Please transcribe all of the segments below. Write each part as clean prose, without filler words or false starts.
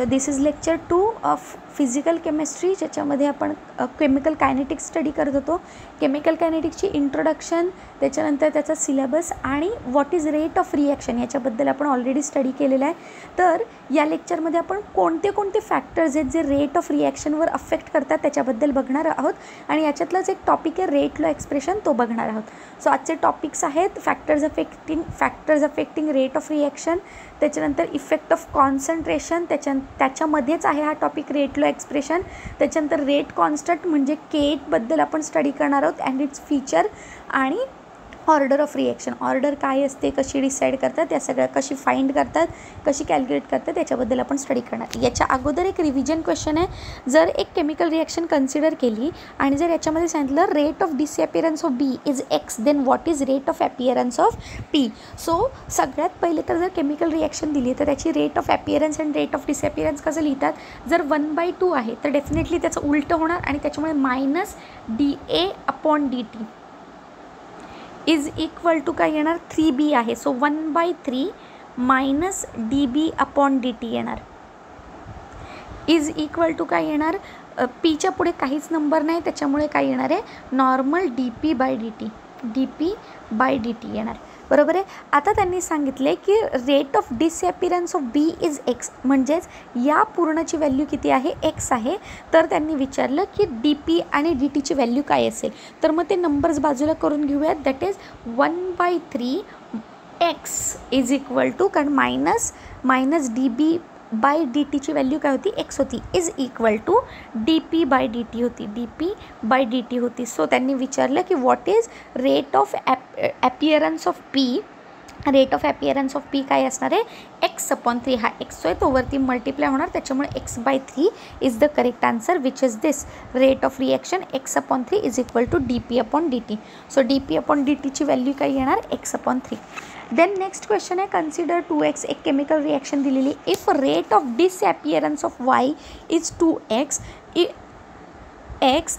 So this is lecture 2 of physical chemistry, ज्याच्यामध्ये आपण chemical kinetics study करत होतो. केमिकल कायनेटिक्सची इंट्रोडक्शन, त्याच्यानंतर त्याचा सिलेबस आणि what is rate of reaction याच्याबद्दल आपण ऑलरेडी स्टडी केलेला आहे. तर या लेक्चरमध्ये आपण कोणते कोणते फॅक्टर्स आहेत जे रेट ऑफ रिॲक्शनवर अफेक्ट करतात त्याच्याबद्दल बघणार आहोत. आणि याच्यातलाच एक टॉपिक आहे रेट लॉ एक्सप्रेशन, तो बघणार आहोत. सो आजचे टॉपिक्स आहेत factors affecting rate of reaction, त्याच्यानंतर इफेक्ट ऑफ कॉन्सन्ट्रेशन, त्याच्यामध्येच आहे हा टॉपिक रेट लॉ एक्सप्रेशन. त्याच्यानंतर रेट कॉन्स्टंट म्हणजे केटबद्दल आपण स्टडी करणार आहोत अँड इट्स फीचर, आणि ऑर्डर ऑफ रिॲक्शन, ऑर्डर काय असते, कशी डिसाईड करतात, या सगळ्या कशी फाइंड करतात, कशी कॅल्क्युलेट करतात, याच्याबद्दल आपण स्टडी करणार. याच्या अगोदर एक रिव्हिजन क्वेश्चन आहे. जर एक केमिकल रिॲक्शन कन्सिडर केली आणि जर याच्यामध्ये सांगितलं rate of disappearance of B is X, then what is rate of appearance of P. So सगळ्यात पहिले तर जर केमिकल रिॲक्शन दिली तर त्याची rate of appearance and rate of disappearance कसं लिहितात. जर 1/2 आहे तर डेफिनेटली त्याचं उलटं होणार आणि त्याच्यामुळे minus dA/dt is equal to काय येणार, 3b आहे. सो 1/3 मायनस dB/dt येणार इज इक्वल टू काय येणार, पीच्या पुढे काहीच नंबर नाही त्याच्यामुळे काय येणार आहे, नॉर्मल dP/dt येणार. बरोबर आहे. आता त्यांनी सांगितले की rate of disappearance of B is X, म्हणजेच या पूर्णची व्हॅल्यू किती आहे, एक्स आहे. तर त्यांनी विचारलं की dP आणि dt ची व्हॅल्यू काय असेल. तर मग ते नंबर्स बाजूला करून घेऊयात. That is 1/3 X is equal to, कारण मायनस dB/dt ची व्हॅल्यू काय होती, एक्स होती, इज इक्वल टू dP/dt होती. सो त्यांनी विचारलं की what is rate of appearance of P. Rate of appearance of P काय असणार आहे, x/3. हा एक्स आहे तो वरती मल्टिप्लाय होणार, त्याच्यामुळे x/3 is the correct answer, which is this rate of reaction x/3 is equal to dP/dt. So dP/dt ची व्हॅल्यू काय येणार, x/3. देन नेक्स्ट क्वेश्चन आहे कन्सिडर 2x, एक केमिकल रिॲक्शन दिलेली. If rate of disappearance of y is 2x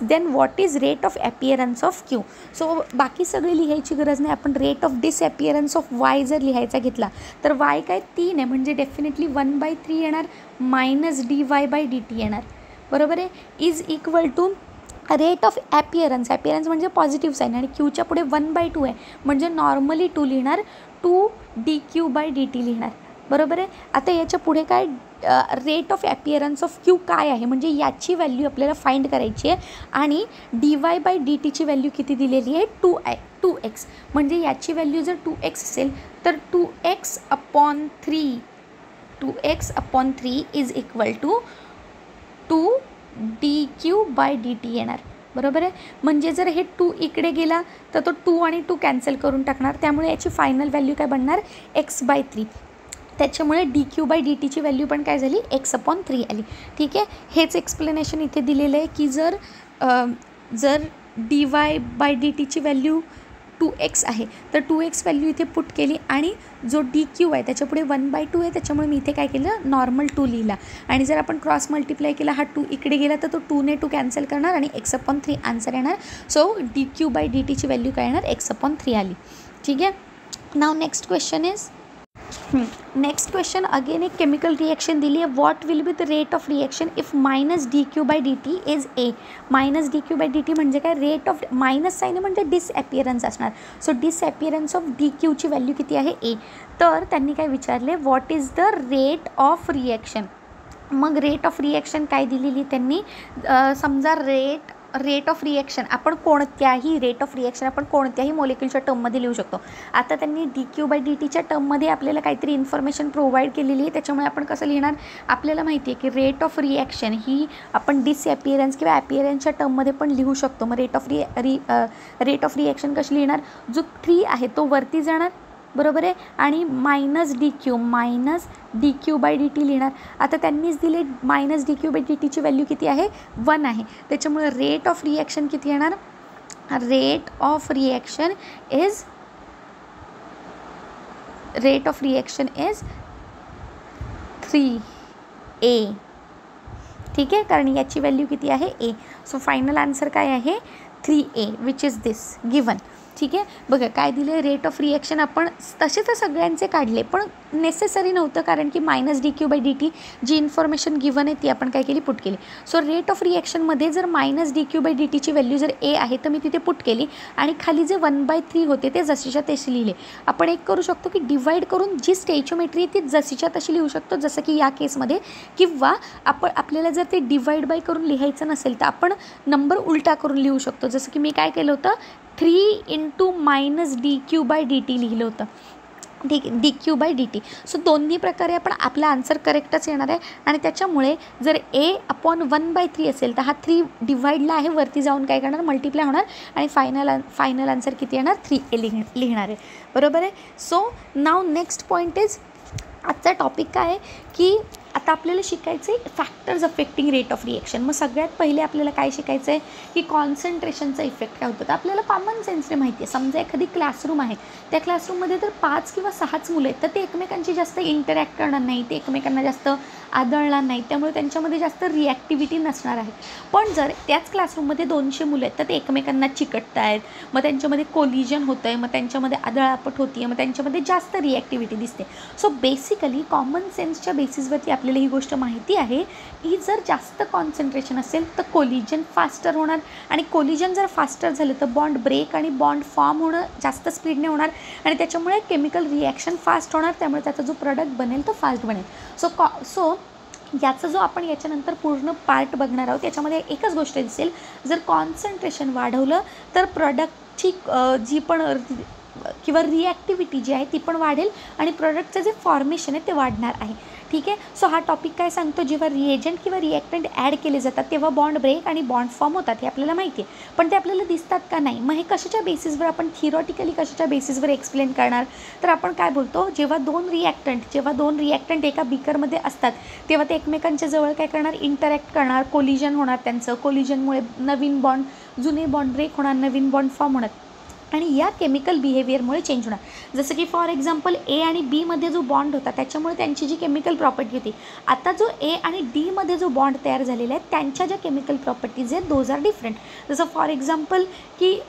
then what is rate of appearance of q. So बाकी सगळी लिहायची गरज नाही. आपण rate of disappearance of y जर लिहायचा घेतला तर y काय 3 आहे, म्हणजे डेफिनेटली 1/3 येणार मायनस dy/dt येणार. बरोबर आहे. Is equal to rate of appearance म्हणजे पॉझिटिव्ह साईन आणि क्यूच्या पुढे 1/2 आहे, म्हणजे नॉर्मली 2 लिहिणार, 2 dQ/dt लिहिणार. बरोबर आहे. आता याच्या पुढे काय, rate of appearance of Q काय आहे, म्हणजे याची व्हॅल्यू आपल्याला फाइंड करायची आहे. आणि dy/dt ची व्हॅल्यू किती दिलेली आहे, 2x, म्हणजे याची व्हॅल्यू जर 2x असेल तर 2x/3 is equal to 2 dQ/dt येणार. बरोबर आहे. म्हणजे जर हे 2 इकडे गेला तर तो 2 आणि 2 कॅन्सल करून टाकणार, त्यामुळे याची फायनल व्हॅल्यू काय बनणार, x/3. त्याच्यामुळे dQ/dt ची व्हॅल्यू पण काय झाली, x/3 आली. ठीक आहे. हेच एक्सप्लेनेशन इथे दिलेलं आहे की जर dy/dt ची व्हॅल्यू 2x आहे तर 2x व्हॅल्यू इथे पुट केली आणि जो dQ आहे त्याच्यापुढे 1/2 आहे, त्याच्यामुळे मी इथे काय केलं, नॉर्मल 2 लिहिला. आणि जर आपण क्रॉस मल्टिप्लाय केला, हा 2 इकडे गेला तर तो 2 ने 2 कॅन्सल करणार आणि x/3 आन्सर येणार. सो dQ/dt ची व्हॅल्यू काय येणार, x/3 आली. ठीक आहे. नाव next question is next question again एक केमिकल रिॲक्शन दिली आहे. What will be the rate of reaction if minus dQ/dt is a. Minus dQ/dt म्हणजे काय, रेट ऑफ मायनस साईन म्हणजे डिसअपिअरन्स असणार. सो डिसअपिअरन्स ऑफ dQ ची व्हॅल्यू किती आहे, a. तर त्यांनी काय विचारले, what is the rate of reaction. मग रेट ऑफ रिॲक्शन काय दिलेली त्यांनी, समजा रेट ऑफ रिॲक्शन आपण कोणत्याही मॉलिक्यूलच्या टर्ममध्ये लिहू शकतो. आता त्यांनी dQ/dt च्या टर्ममध्ये आपल्याला काहीतरी इन्फॉर्मेशन प्रोव्हाइड केलेली आहे, त्याच्यामुळे आपण कसं लिहिणार, आपल्याला माहिती आहे की रेट ऑफ रिॲक्शन ही आपण डिसअपिअरन्स किंवा अपिअरन्सच्या टर्ममध्ये पण लिहू शकतो. मग रेट ऑफ रिॲक्शन कशी लिहिणार, जो 3 आहे तो वरती जाणार. बरोबर आहे. आणि मायनस dQ/dt लिहिणार. आता त्यांनीच दिले मायनस dQ/dt ची व्हॅल्यू किती आहे, 1 आहे, त्याच्यामुळे रेट ऑफ रिॲक्शन किती येणार, rate of reaction is 3a. ठीक आहे, कारण याची व्हॅल्यू किती आहे, a. सो फायनल आन्सर काय आहे, 3a, which is this given. ठीक आहे. बघा काय दिले, रेट ऑफ रिॲक्शन आपण तसे तर सगळ्यांचे काढले, पण नेसेसरी नव्हतं, कारण की -dq/dt जी इन्फॉर्मेशन गिवन आहे ती आपण काय केली, पुट केली. सो रेट ऑफ रिॲक्शनमध्ये जर -dq/dt ची व्हॅल्यू जर ए आहे तर मी तिथे पुट केली, आणि खाली जे 1/3 होते ते जशीच्या तशी लिहिले. आपण एक करू शकतो की डिवाईड करून जी स्टॅच्यूमेट्री ती जशीच्या तशी लिहू शकतो, जसं की या केसमध्ये, किंवा आपल्याला जर ते डिवाईड बाय करून लिहायचं नसेल तर आपण नंबर उलटा करून लिहू शकतो. जसं की मी काय केलं होतं, 3 × -dq/dt लिहिलं होतं. ठीक आहे, dq/dt. सो दोन्ही प्रकारे आपण आपला आन्सर करेक्टच येणार आहे. आणि त्याच्यामुळे जर a/1/3 असेल तर हा 3 डिवाईडला आहे, वरती जाऊन काय करणार, मल्टिप्लाय होणार, आणि फायनल आन्सर किती येणार, 3a लिहिणार आहे. बरोबर आहे. So now next point is, आजचा टॉपिक काय आहे की आता आपल्याला शिकायचं आहे factors affecting rate of reaction. मग सगळ्यात पहिले आपल्याला काय शिकायचं आहे की कॉन्सन्ट्रेशनचा इफेक्ट काय होतं. तर आपल्याला कॉमन सेन्सने माहिती आहे, समजा एखादी क्लासरूम आहे, त्या क्लासरूममध्ये जर 5 किंवा 6च मुलं आहेत तर ते एकमेकांशी जास्त इंटरॅक्ट करणार नाही, ते एकमेकांना जास्त आदळणार नाही, त्यामुळे त्यांच्यामध्ये जास्त रिॲक्टिव्हिटी नसणार आहे. पण जर त्याच क्लासरूममध्ये 200 मुलं आहेत तर ते एकमेकांना चिकटत आहेत, मग त्यांच्यामध्ये कोलिजन होतं आहे, मग त्यांच्यामध्ये आदळापट होती आहे, मग त्यांच्यामध्ये जास्त रिॲक्टिव्हिटी दिसते. सो बेसिकली कॉमन सेन्सच्या बेसिसवरती आपल्याला ही गोष्ट माहिती आहे की जर जास्त कॉन्सन्ट्रेशन असेल तर कोलिजन फास्टर होणार, आणि कोलिजन जर फास्टर झालं तर बॉन्ड ब्रेक आणि बॉन्ड फॉर्म होणं जास्त स्पीडने होणार, आणि त्याच्यामुळे केमिकल रिॲक्शन फास्ट होणार, त्यामुळे त्याचा जो प्रोडक्ट बनेल तो फास्ट बनेल. सो याचा जो आपण याच्यानंतर पूर्ण पार्ट बघणार आहोत त्याच्यामध्ये एकच गोष्ट दिसेल, जर कॉन्सन्ट्रेशन वाढवलं तर प्रोडक्टची जी पण किंवा रिॲक्टिव्हिटी जी आहे ती पण वाढेल, आणि प्रोडक्टचं जे फॉर्मेशन आहे ते वाढणार आहे. ठीक आहे. सो हा टॉपिक काय सांगतो, जेव्हा रिएजंट किंवा रिॲक्टंट ॲड केले जातात तेव्हा बॉन्ड ब्रेक आणि बॉन्ड फॉर्म होतात, हे आपल्याला माहिती आहे, पण ते आपल्याला दिसतात का, नाही. मग हे कशाच्या बेसिसवर, आपण थिरॉटिकली कशाच्या बेसिसवर एक्सप्लेन करणार, तर आपण काय बोलतो, जेव्हा दोन रिॲक्टंट एका बीकरमध्ये असतात तेव्हा ते एकमेकांच्या जवळ काय करणार, इंटरॅक्ट करणार, कोलिजन होणार, त्यांचं कोलिजनमुळे नवीन बॉन्ड, जुने बॉन्ड ब्रेक होणार, नवीन बॉन्ड फॉर्म होणार, आणि या केमिकल बिहेवियरमुळे चेंज होणार. जसं की फॉर एक्झाम्पल ए आणि बीमध्ये जो बॉन्ड होता त्याच्यामुळे त्यांची जी केमिकल प्रॉपर्टी होती, आता जो ए आणि डीमध्ये जो बॉन्ड तयार झालेला आहे त्यांच्या ज्या केमिकल प्रॉपर्टीज आहेत दोज आर डिफरंट. जसं फॉर एक्झाम्पल की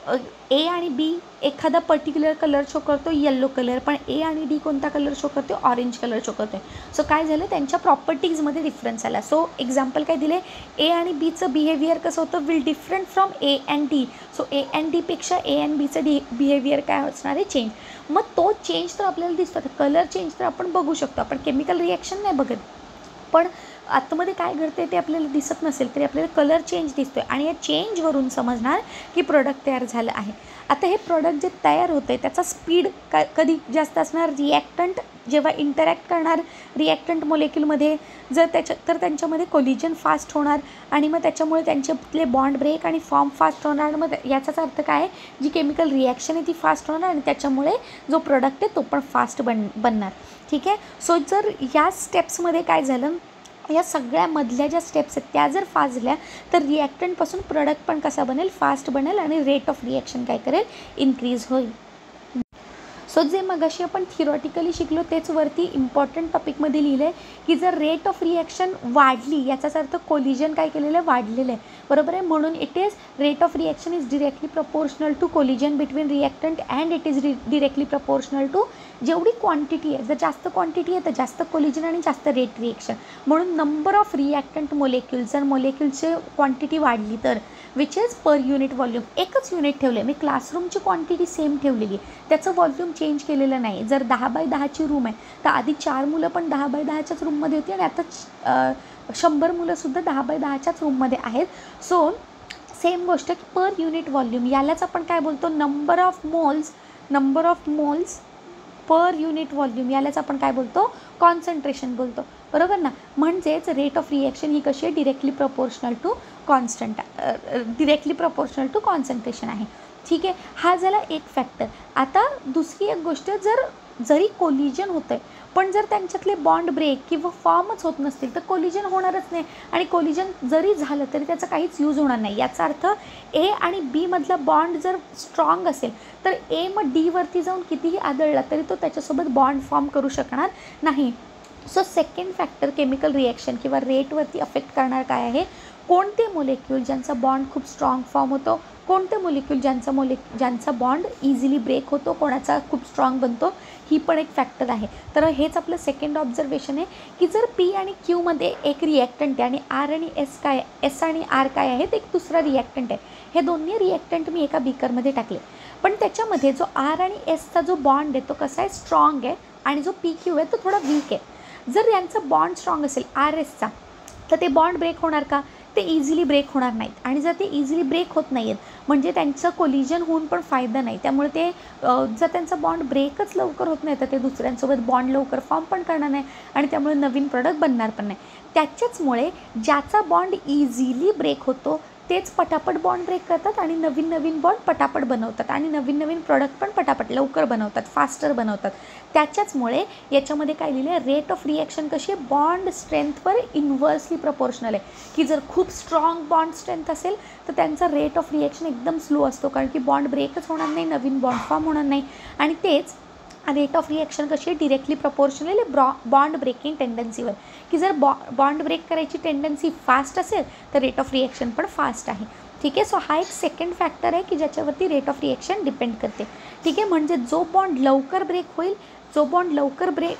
ए आणि बी एखादा पर्टिक्युलर कलर शो करतो येल्लो कलर, पण ए आणि डी कोणता कलर शो करतो, ऑरेंज कलर शो करतो. सो काय झालं, त्यांच्या प्रॉपर्टीजमध्ये डिफरन्स आला. सो एक्झाम्पल काय दिले, ए आणि बीचं बिहेवियर कसं होतं, will different from A and D. So A and डीपेक्षा ए अँड बीचं बिहेवियर काय असणार आहे, चेंज. मग तो चेंज तर आपल्याला दिसतो, कलर चेंज तर आपण बघू शकतो, आपण केमिकल रिॲक्शन नाही बघत, पण आतमध्ये काय घडते ते आपल्याला दिसत नसेल तरी आपल्याला कलर चेंज दिसतो आहे, आणि या चेंजवरून समजणार की प्रोडक्ट तयार झालं आहे. आता हे प्रोडक्ट जे तयार होतं आहे त्याचा स्पीड कधी जास्त असणार, रिॲक्टंट जेव्हा इंटरॅक्ट करणार रिॲक्टंट मोलेक्युलमध्ये, जर तर त्यांच्यामध्ये कोलिजन फास्ट होणार, आणि मग त्याच्यामुळे त्यांच्यातले बॉन्ड ब्रेक आणि फॉर्म फास्ट होणार. मग याचाच अर्थ काय आहे, जी केमिकल रिॲक्शन आहे ती फास्ट होणार, आणि त्याच्यामुळे जो प्रोडक्ट आहे तो पण फास्ट बनणार. ठीक आहे. सो जर या स्टेप्समध्ये काय झालं, या सगळ्यामधल्या ज्या स्टेप्स आहेत त्या जर फास्ट झाल्या तर रिॲक्टंटपासून प्रोडक्ट पण कसा बनेल, फास्ट बनेल, आणि रेट ऑफ रिॲक्शन काय करेल, इन्क्रीज होईल. सो जे मगाशी आपण थिरॉटिकली शिकलो तेच वरती इम्पॉर्टंट टॉपिकमध्ये लिहिलं आहे की जर रेट ऑफ रिॲक्शन वाढली याचाच अर्थ कोलिजन काय केलेलं आहे, वाढलेलं आहे. बरोबर आहे. म्हणून it is rate of reaction is directly proportional to collision between reactant and it is directly proportional to जेवढी क्वांटिटी आहे, जर जास्त क्वांटिटी आहे तर जास्त कोलिजन आणि जास्त रेट रिॲक्शन. म्हणून नंबर ऑफ रिॲक्टंट मोलेक्युल्स, जर मोलेक्युल्सची क्वांटिटी वाढली तर which is per unit volume, एकच युनिट ठेवलं आहे मी, क्लासरूमची क्वांटिटी सेम ठेवलेली आहे, त्याचं व्हॉल्यूम चेंज केलेलं नाही. जर 10/10ची रूम आहे तर आधी 4 मुलं पण 10/10च्याच रूममध्ये होती, आणि आता 100 मुलंसुद्धा 10/10च्याच रूममध्ये आहेत. सो सेम गोष्ट की पर युनिट व्हॉल्यूम, यालाच आपण काय बोलतो, number of moles per unit volume, यालाच आपण काय बोलतो, कॉन्सन्ट्रेशन बोलतो. बरोबर ना. म्हणजेच रेट ऑफ रिॲक्शन ही कशी आहे, डिरेक्टली प्रपोर्शनल टू कॉन्सन्ट्रेशन आहे. ठीक आहे. हा झाला एक फॅक्टर. आता दुसरी एक गोष्ट, जरी कोलिजन होतं आहे पण जर त्यांच्यातले बॉन्ड ब्रेक किंवा फॉर्मच होत नसतील तर कोलिजन होणारच नाही, आणि कोलिजन जरी झालं तरी त्याचा काहीच यूज होणार नाही. याचा अर्थ ए आणि बीमधला बॉन्ड जर स्ट्रॉंग असेल तर ए मग डीवरती जाऊन कितीही आदळला तरी तो त्याच्यासोबत बॉन्ड फॉर्म करू शकणार नाही. So second factor chemical reaction किंवा रेटवरती अफेक्ट करणार काय आहे, कोणते मोलेक्यूल ज्यांचा बॉन्ड खूप स्ट्रॉंग फॉर्म होतो, कोणते मोलिक्यूल ज्यांचा बॉन्ड इझिली ब्रेक होतो, कोणाचा खूप स्ट्रॉंग बनतो, ही पण एक फॅक्टर आहे. तर हेच आपलं सेकंड ऑब्झर्वेशन आहे की जर पी आणि क्यूमध्ये एक रिॲक्टंट आहे आणि आर आणि एस काय, एस आणि आर काय आहे, ते एक दुसरा रिॲक्टंट आहे. हे दोन्ही रिॲक्टंट मी एका बीकरमध्ये टाकले, पण त्याच्यामध्ये जो आर आणि एसचा जो बॉन्ड आहे तो कसा आहे, स्ट्रॉंग आहे, आणि जो पी क्यू आहे तो थोडा वीक आहे. जर यांचा बॉन्ड स्ट्रॉंग असेल आर एसचा, तर ते बॉन्ड ब्रेक होणार का, ते इझिली ब्रेक होणार नाहीत. आणि जर ते इझिली ब्रेक होत नाही आहेत म्हणजे त्यांचं कोलिजन होऊन पण फायदा नाही. त्यामुळे ते जर त्यांचा बॉन्ड ब्रेकच लवकर होत नाही तर ते दुसऱ्यांसोबत बॉन्ड लवकर फॉर्म पण करणार नाही आणि त्यामुळे नवीन प्रोडक्ट बनणार पण नाही. त्याच्याचमुळे ज्याचा बॉन्ड इझिली ब्रेक होतो तेच पटापट बॉन्ड ब्रेक करतात आणि नवीन नवीन बॉन्ड पटापट बनवतात आणि नवीन नवीन प्रोडक्ट पण पटापट लवकर बनवतात, फास्टर बनवतात. त्याच्याचमुळे याच्यामध्ये काय लिहिलं आहे, रेट ऑफ रिॲक्शन कशी आहे, बॉन्ड स्ट्रेंथवर इन्व्हर्सली प्रपोर्शनल आहे. की जर खूप स्ट्रॉंग बॉन्ड स्ट्रेंथ असेल तर त्यांचा रेट ऑफ रिॲक्शन एकदम स्लो असतो, कारण की बॉन्ड ब्रेकच होणार नाही, नवीन बॉन्ड फॉर्म होणार नाही. आणि तेच रेट ऑफ रिॲक्शन कशी आहे, डिरेक्टली प्रपोर्शनल आहे बॉन्ड ब्रेकिंग टेंडन्सीवर. की जर बॉन्ड ब्रेक करायची टेंडन्सी फास्ट असेल तर रेट ऑफ रिॲक्शन पण फास्ट आहे. ठीक आहे. सो हा एक सेकंड फॅक्टर आहे की ज्याच्यावरती रेट ऑफ रिॲक्शन डिपेंड करते. ठीक आहे. म्हणजे जो बॉन्ड लवकर ब्रेक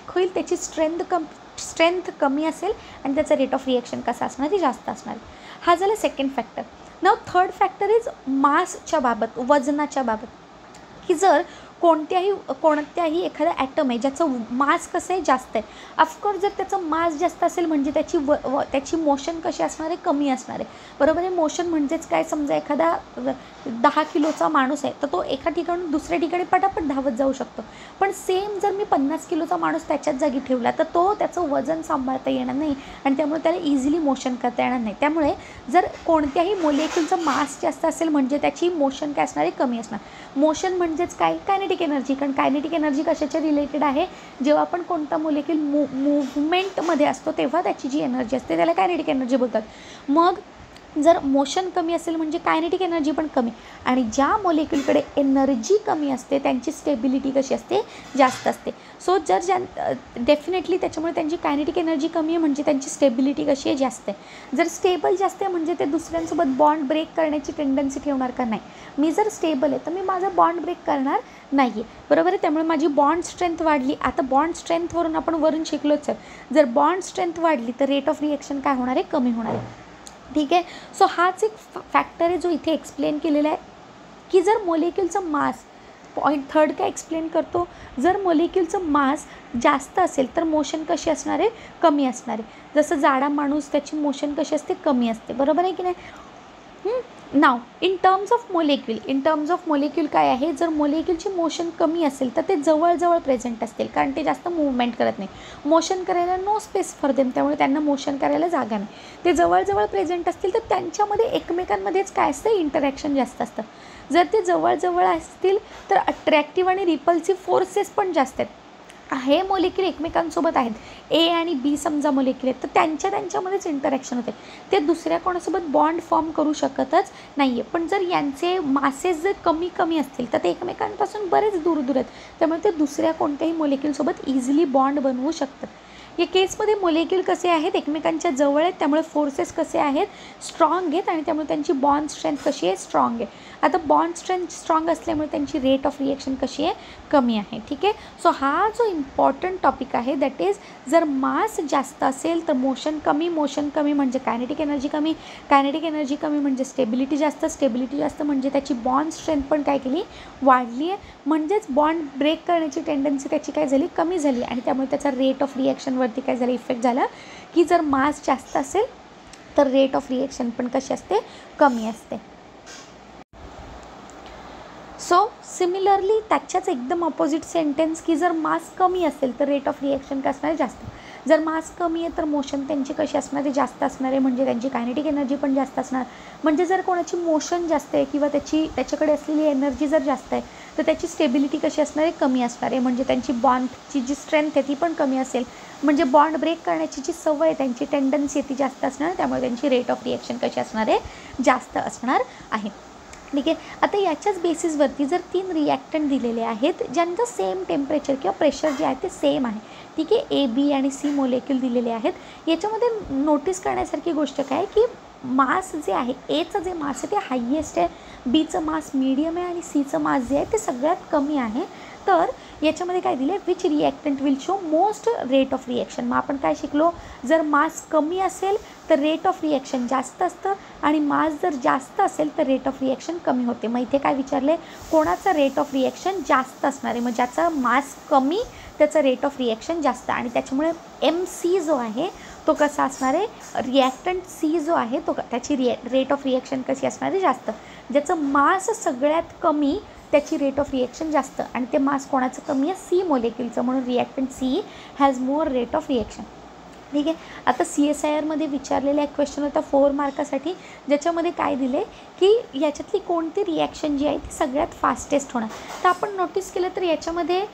होईल त्याची स्ट्रेंथ कमी असेल आणि त्याचा रेट ऑफ रिॲक्शन कसा असणार, ते जास्त असणार. हा झाला सेकंड फॅक्टर. नाव थर्ड फॅक्टर इज मासच्या बाबत, वजनाच्या बाबत. की जर कोणत्याही एखादा ॲटम आहे ज्याचं मास कसं आहे, जास्त आहे. ऑफकोर्स जर त्याचं मास जास्त असेल म्हणजे त्याची मोशन कशी असणार आहे, कमी असणार आहे. बरोबर आहे. मोशन म्हणजेच काय, समजा एखादा 10 किलोचा माणूस आहे तर तो एका ठिकाणून दुसऱ्या ठिकाणी पटापट धावत जाऊ शकतो. पण सेम जर मी 50 किलोचा माणूस त्याच्याच जागी ठेवला तर तो त्याचं वजन सांभाळता येणार नाही आणि त्यामुळे त्याला इझिली मोशन करता येणार नाही. त्यामुळे जर कोणत्याही मोलेक्युलचं मास जास्त असेल म्हणजे त्याची मोशन काय असणार आहे, कमी असणार. मोशन म्हणजेच काय, कायनेटिक एनर्जी. कारण कायनेटिक एनर्जी कशाच्या रिलेटेड आहे, जेव्हा आपण कोणता मोलेक्यूल मूव्हमेंटमध्ये असतो तेव्हा त्याची जी एनर्जी असते त्याला कायनेटिक एनर्जी बोलतात. मग जर मोशन कमी असेल म्हणजे कायनेटिक एनर्जी पण कमी, आणि ज्या मोलेक्यूलकडे एनर्जी कमी असते त्यांची स्टेबिलिटी कशी असते, जास्त असते. सो डेफिनेटली त्याच्यामुळे त्यांची कायनेटिक एनर्जी कमी आहे म्हणजे त्यांची स्टेबिलिटी कशी आहे, जास्त आहे. जर स्टेबल जास्त आहे म्हणजे ते दुसऱ्यांसोबत बॉन्ड ब्रेक करण्याची टेंडन्सी ठेवणार का, नाही. मी जर स्टेबल आहे तर मी माझा बॉन्ड ब्रेक करणार नाही आहे. बरोबर आहे. त्यामुळे माझी बॉन्ड स्ट्रेंथ वाढली. आता बॉन्ड स्ट्रेंथवरून आपण वरून शिकलोच आहे, जर बॉन्ड स्ट्रेंथ वाढली तर रेट ऑफ रिॲक्शन काय होणार आहे, कमी होणार आहे. ठीक आहे. सो हाच एक फॅक्टर आहे जो इथे एक्सप्लेन केलेला आहे की जर मोलेक्युलचं मास, पॉईंट थर्ड काय एक्सप्लेन करतो, जर मोलेक्युलचं मास जास्त असेल तर मोशन कशी असणार आहे, कमी असणार आहे. जसं जाडा माणूस त्याची मोशन कशी असते, कमी असते. बरोबर आहे की नाही. नाव इन टर्म्स ऑफ मोलेक्यूल काय आहे, जर मोलेक्यूलची मोशन कमी असेल तर ते जवळजवळ प्रेझेंट असतील कारण ते जास्त मूवमेंट करत नाही. मोशन करायला नो स्पेस फॉर देम, त्यामुळे त्यांना मोशन करायला जागा नाही. ते जवळजवळ प्रेझेंट असतील तर त्यांच्यामध्ये एकमेकांमध्येच काय असतं, इंटरॅक्शन जास्त असतं. जर ते जवळजवळ असतील तर अट्रॅक्टिव्ह आणि रिपल्सिव्ह फोर्सेस पण जास्त आहेत. हे मोलेक्यूल एकमेकांसोबत आहेत, ए आणि बी समजा मोलेक्यूल आहेत, तर त्यांच्यामध्येच इंटरॅक्शन होते. ते दुसऱ्या कोणासोबत बॉन्ड फॉर्म करू शकतच नाही आहे. पण जर यांचे मासेस जर कमी असतील तर ते एकमेकांपासून बरेच दूर आहेत, त्यामुळे ते दुसऱ्या कोणत्याही मोलेक्यूलसोबत इझिली बॉन्ड बनवू शकतात. या केसमध्ये मोलेक्यूल कसे आहेत, एकमेकांच्या जवळ आहेत, त्यामुळे फोर्सेस कसे आहेत, स्ट्रॉंग आहेत आणि त्यामुळे त्यांची बॉन्ड स्ट्रेंथ कशी आहे, स्ट्रॉंग आहे. आता बॉन्ड स्ट्रेंथ स्ट्रॉंग असल्यामुळे त्यांची रेट ऑफ रिॲक्शन कशी आहे, कमी आहे. ठीक आहे. सो हा जो इम्पॉर्टंट टॉपिक आहे दॅट इज, जर मास जास्त असेल तर मोशन कमी म्हणजे कायनेटिक एनर्जी कमी म्हणजे स्टेबिलिटी जास्त म्हणजे त्याची बॉन्ड स्ट्रेंथ पण काय केली, वाढली आहे. म्हणजेच बॉन्ड ब्रेक करण्याची टेंडन्सी त्याची काय झाली, कमी झाली आणि त्यामुळे त्याचा रेट ऑफ रिॲक्शनवरती काय झालं, इफेक्ट झाला की जर मास जास्त असेल तर रेट ऑफ रिॲक्शन पण कशी असते, कमी असते. सो सिमिलरली त्याच्याच एकदम ऑपोजिट सेंटेन्स की जर मास कमी असेल तर रेट ऑफ रिॲक्शन काय असणार आहे, जास्त. जर मास कमी आहे तर मोशन त्यांची कशी असणार आहे, जास्त असणार आहे म्हणजे त्यांची कायनेटिक एनर्जी पण जास्त असणार. म्हणजे जर कोणाची मोशन जास्त आहे किंवा त्याच्याकडे असलेली एनर्जी जर जास्त आहे तर त्याची स्टेबिलिटी कशी असणार आहे, कमी असणार आहे म्हणजे त्यांची बॉन्डची जी स्ट्रेंथ आहे ती पण कमी असेल. म्हणजे बॉन्ड ब्रेक करण्याची जी सवय आहे, त्यांची टेंडन्सी आहे ती जास्त असणार, त्यामुळे त्यांची रेट ऑफ रिॲक्शन कशी असणार आहे, जास्त असणार आहे. ठीक आहे. आता याच्याच बेसिसवरती जर 3 रिॲक्टंट दिलेले आहेत ज्यांचं सेम टेम्परेचर किंवा प्रेशर जे आहे ते सेम आहे, ठीक आहे, ए बी आणि सी मोलेक्युल दिलेले आहेत. याच्यामध्ये नोटीस करण्यासारखी गोष्ट काय की मास जे आहे, एचं जे मास आहे ते हायेस्ट आहे, बीचं मास मीडियम आहे आणि सीचं मास जे आहे ते सगळ्यात कमी आहे. तर याच्यामध्ये काय दिलं आहे, which reactant will show most rate of reaction. मग आपण काय शिकलो, जर मास कमी असेल तर रेट ऑफ रिॲक्शन जास्त असतं आणि मास जर जास्त असेल तर रेट ऑफ रिॲक्शन कमी होते. मग इथे काय विचारले, कोणाचा रेट ऑफ रिॲक्शन जास्त असणार आहे, मग ज्याचा मास कमी त्याचं रेट ऑफ रिॲक्शन जास्त, आणि त्याच्यामुळे एम सी जो आहे तो कसा असणार आहे, रिॲक्टंट सी जो आहे तो त्याची रेट ऑफ रिॲक्शन कशी असणार आहे, जास्त. ज्याचं मास सगळ्यात कमी त्याची रेट ऑफ रिॲक्शन जास्त, आणि ते मास कोणाचं कमी आहे, सी मोलेक्युलचं, म्हणून reactant C has more rate of reaction. ठीक आहे. आता CSIRमध्ये विचारलेला एक क्वेश्चन होता 4 मार्कासाठी, ज्याच्यामध्ये काय दिले की याच्यातली कोणती रिॲक्शन जी आहे ती सगळ्यात फास्टेस्ट होणार. तर आपण नोटीस केलं तर याच्यामध्ये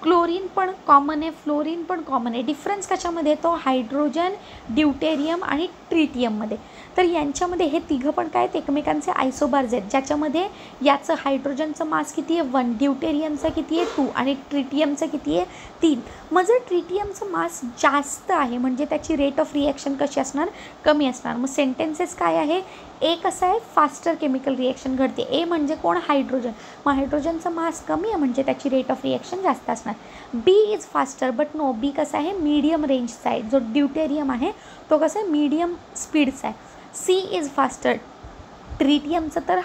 क्लोरीन पण कॉमन आहे, फ्लोरीन पण कॉमन आहे. डिफरन्स कशामध्ये येतो, हायड्रोजन, ड्यूटेरियम आणि ट्रिटियममध्ये. तर यांच्यामध्ये हे तिघं पण काय आहेत, एकमेकांचे आयसोबार्स आहेत, ज्याच्यामध्ये याचं हायड्रोजनचं मास किती आहे 1, ड्यूटेरियमचं किती आहे 2 आणि ट्रिटियमचं किती आहे 3. मग जर ट्रिटियमचं मास जास्त आहे म्हणजे त्याची रेट ऑफ रिॲक्शन कशी असणार, कमी असणार. मग सेंटेन्सेस काय आहे, ए कसं आहे, फास्टर केमिकल रिॲक्शन घडते. ए म्हणजे कोण, हायड्रोजन, मग हायड्रोजनचं मास कमी आहे म्हणजे त्याची रेट ऑफ रिॲक्शन जास्त असणार. बी इज फास्टर बट नो, बी कसं आहे, मीडियम रेंजचा आहे. जो ड्यूटेरियम आहे तो कसं आहे, मीडियम स्पीडचा आहे. सी इज फास्टर, ट्रिटियमचं तर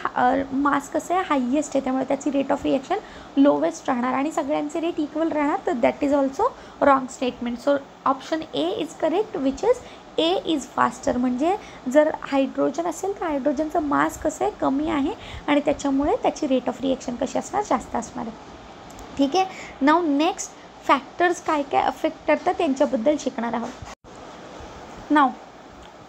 मास कसं आहे, हायेस्ट आहे, त्यामुळे त्याची रेट ऑफ रिॲक्शन लोवेस्ट राहणार आणि सगळ्यांचे रेट इक्वल राहणार. तर that is also wrong statement. So option A is correct, which is a is faster. म्हणजे जर हायड्रोजन असेल तर हायड्रोजनचं मास कसं आहे, कमी आहे आणि त्याच्यामुळे त्याची रेट ऑफ रिॲक्शन कशी असणार, जास्त असणार आहे. ठीक आहे. नाव नेक्स्ट फॅक्टर्स काय काय अफेक्ट करतात त्यांच्याबद्दल शिकणार आहोत. नाव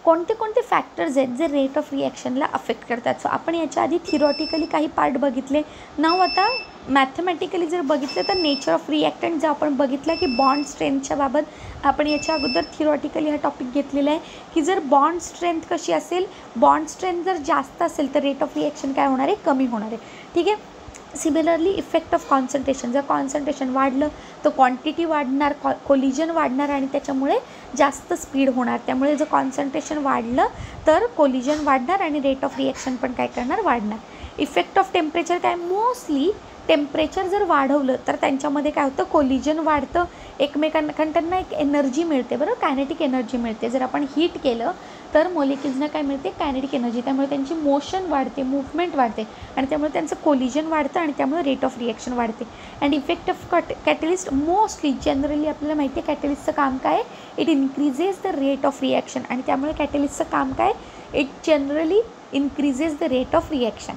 कोणते कोणते फॅक्टर्स आहेत जे रेट ऑफ रिॲक्शनला अफेक्ट करतात. सो आपण याच्या आधी थिरॉटिकली काही पार्ट बघितले. नाव आता मॅथमॅटिकली जर बघितलं तर नेचर ऑफ रिॲक्टंट जर आपण बघितलं की बॉन्ड स्ट्रेंथच्या बाबत आपण याच्या अगोदर थिरॉटिकली हा टॉपिक घेतलेला आहे की जर बॉन्ड स्ट्रेंथ कशी असेल, बॉन्ड स्ट्रेंथ जर जास्त असेल तर रेट ऑफ रिॲक्शन काय होणार आहे, कमी होणार आहे. ठीक आहे. सिमिलरली इफेक्ट ऑफ कॉन्सन्ट्रेशन, जर कॉन्सन्ट्रेशन वाढलं तर क्वांटिटी वाढणार, कोलिजन वाढणार आणि त्याच्यामुळे जास्त स्पीड होणार. त्यामुळे जर कॉन्सन्ट्रेशन वाढलं तर कोलिजन वाढणार आणि रेट ऑफ रिॲक्शन पण काय करणार, वाढणार. इफेक्ट ऑफ टेम्परेचर काय, मोस्टली टेम्परेचर जर वाढवलं तर त्यांच्यामध्ये काय होतं, कोलिजन वाढतं, एकमेकांना त्यांना एक एनर्जी मिळते, बरोबर, कायनेटिक एनर्जी मिळते. जर आपण हीट केलं तर मोलिक्युल्सना काय मिळते, कायनेटिक एनर्जी, त्यामुळे त्यांची मोशन वाढते, मूवमेंट वाढते आणि त्यामुळे त्यांचं कोलिजन वाढतं आणि त्यामुळे रेट ऑफ रिॲक्शन वाढते. And effect of catalyst, mostly generally आपल्याला माहिती आहे कॅटलिस्टचं काम काय, it increases the rate of reaction आणि त्यामुळे कॅटलिस्टचं काम काय, it generally increases the rate of reaction.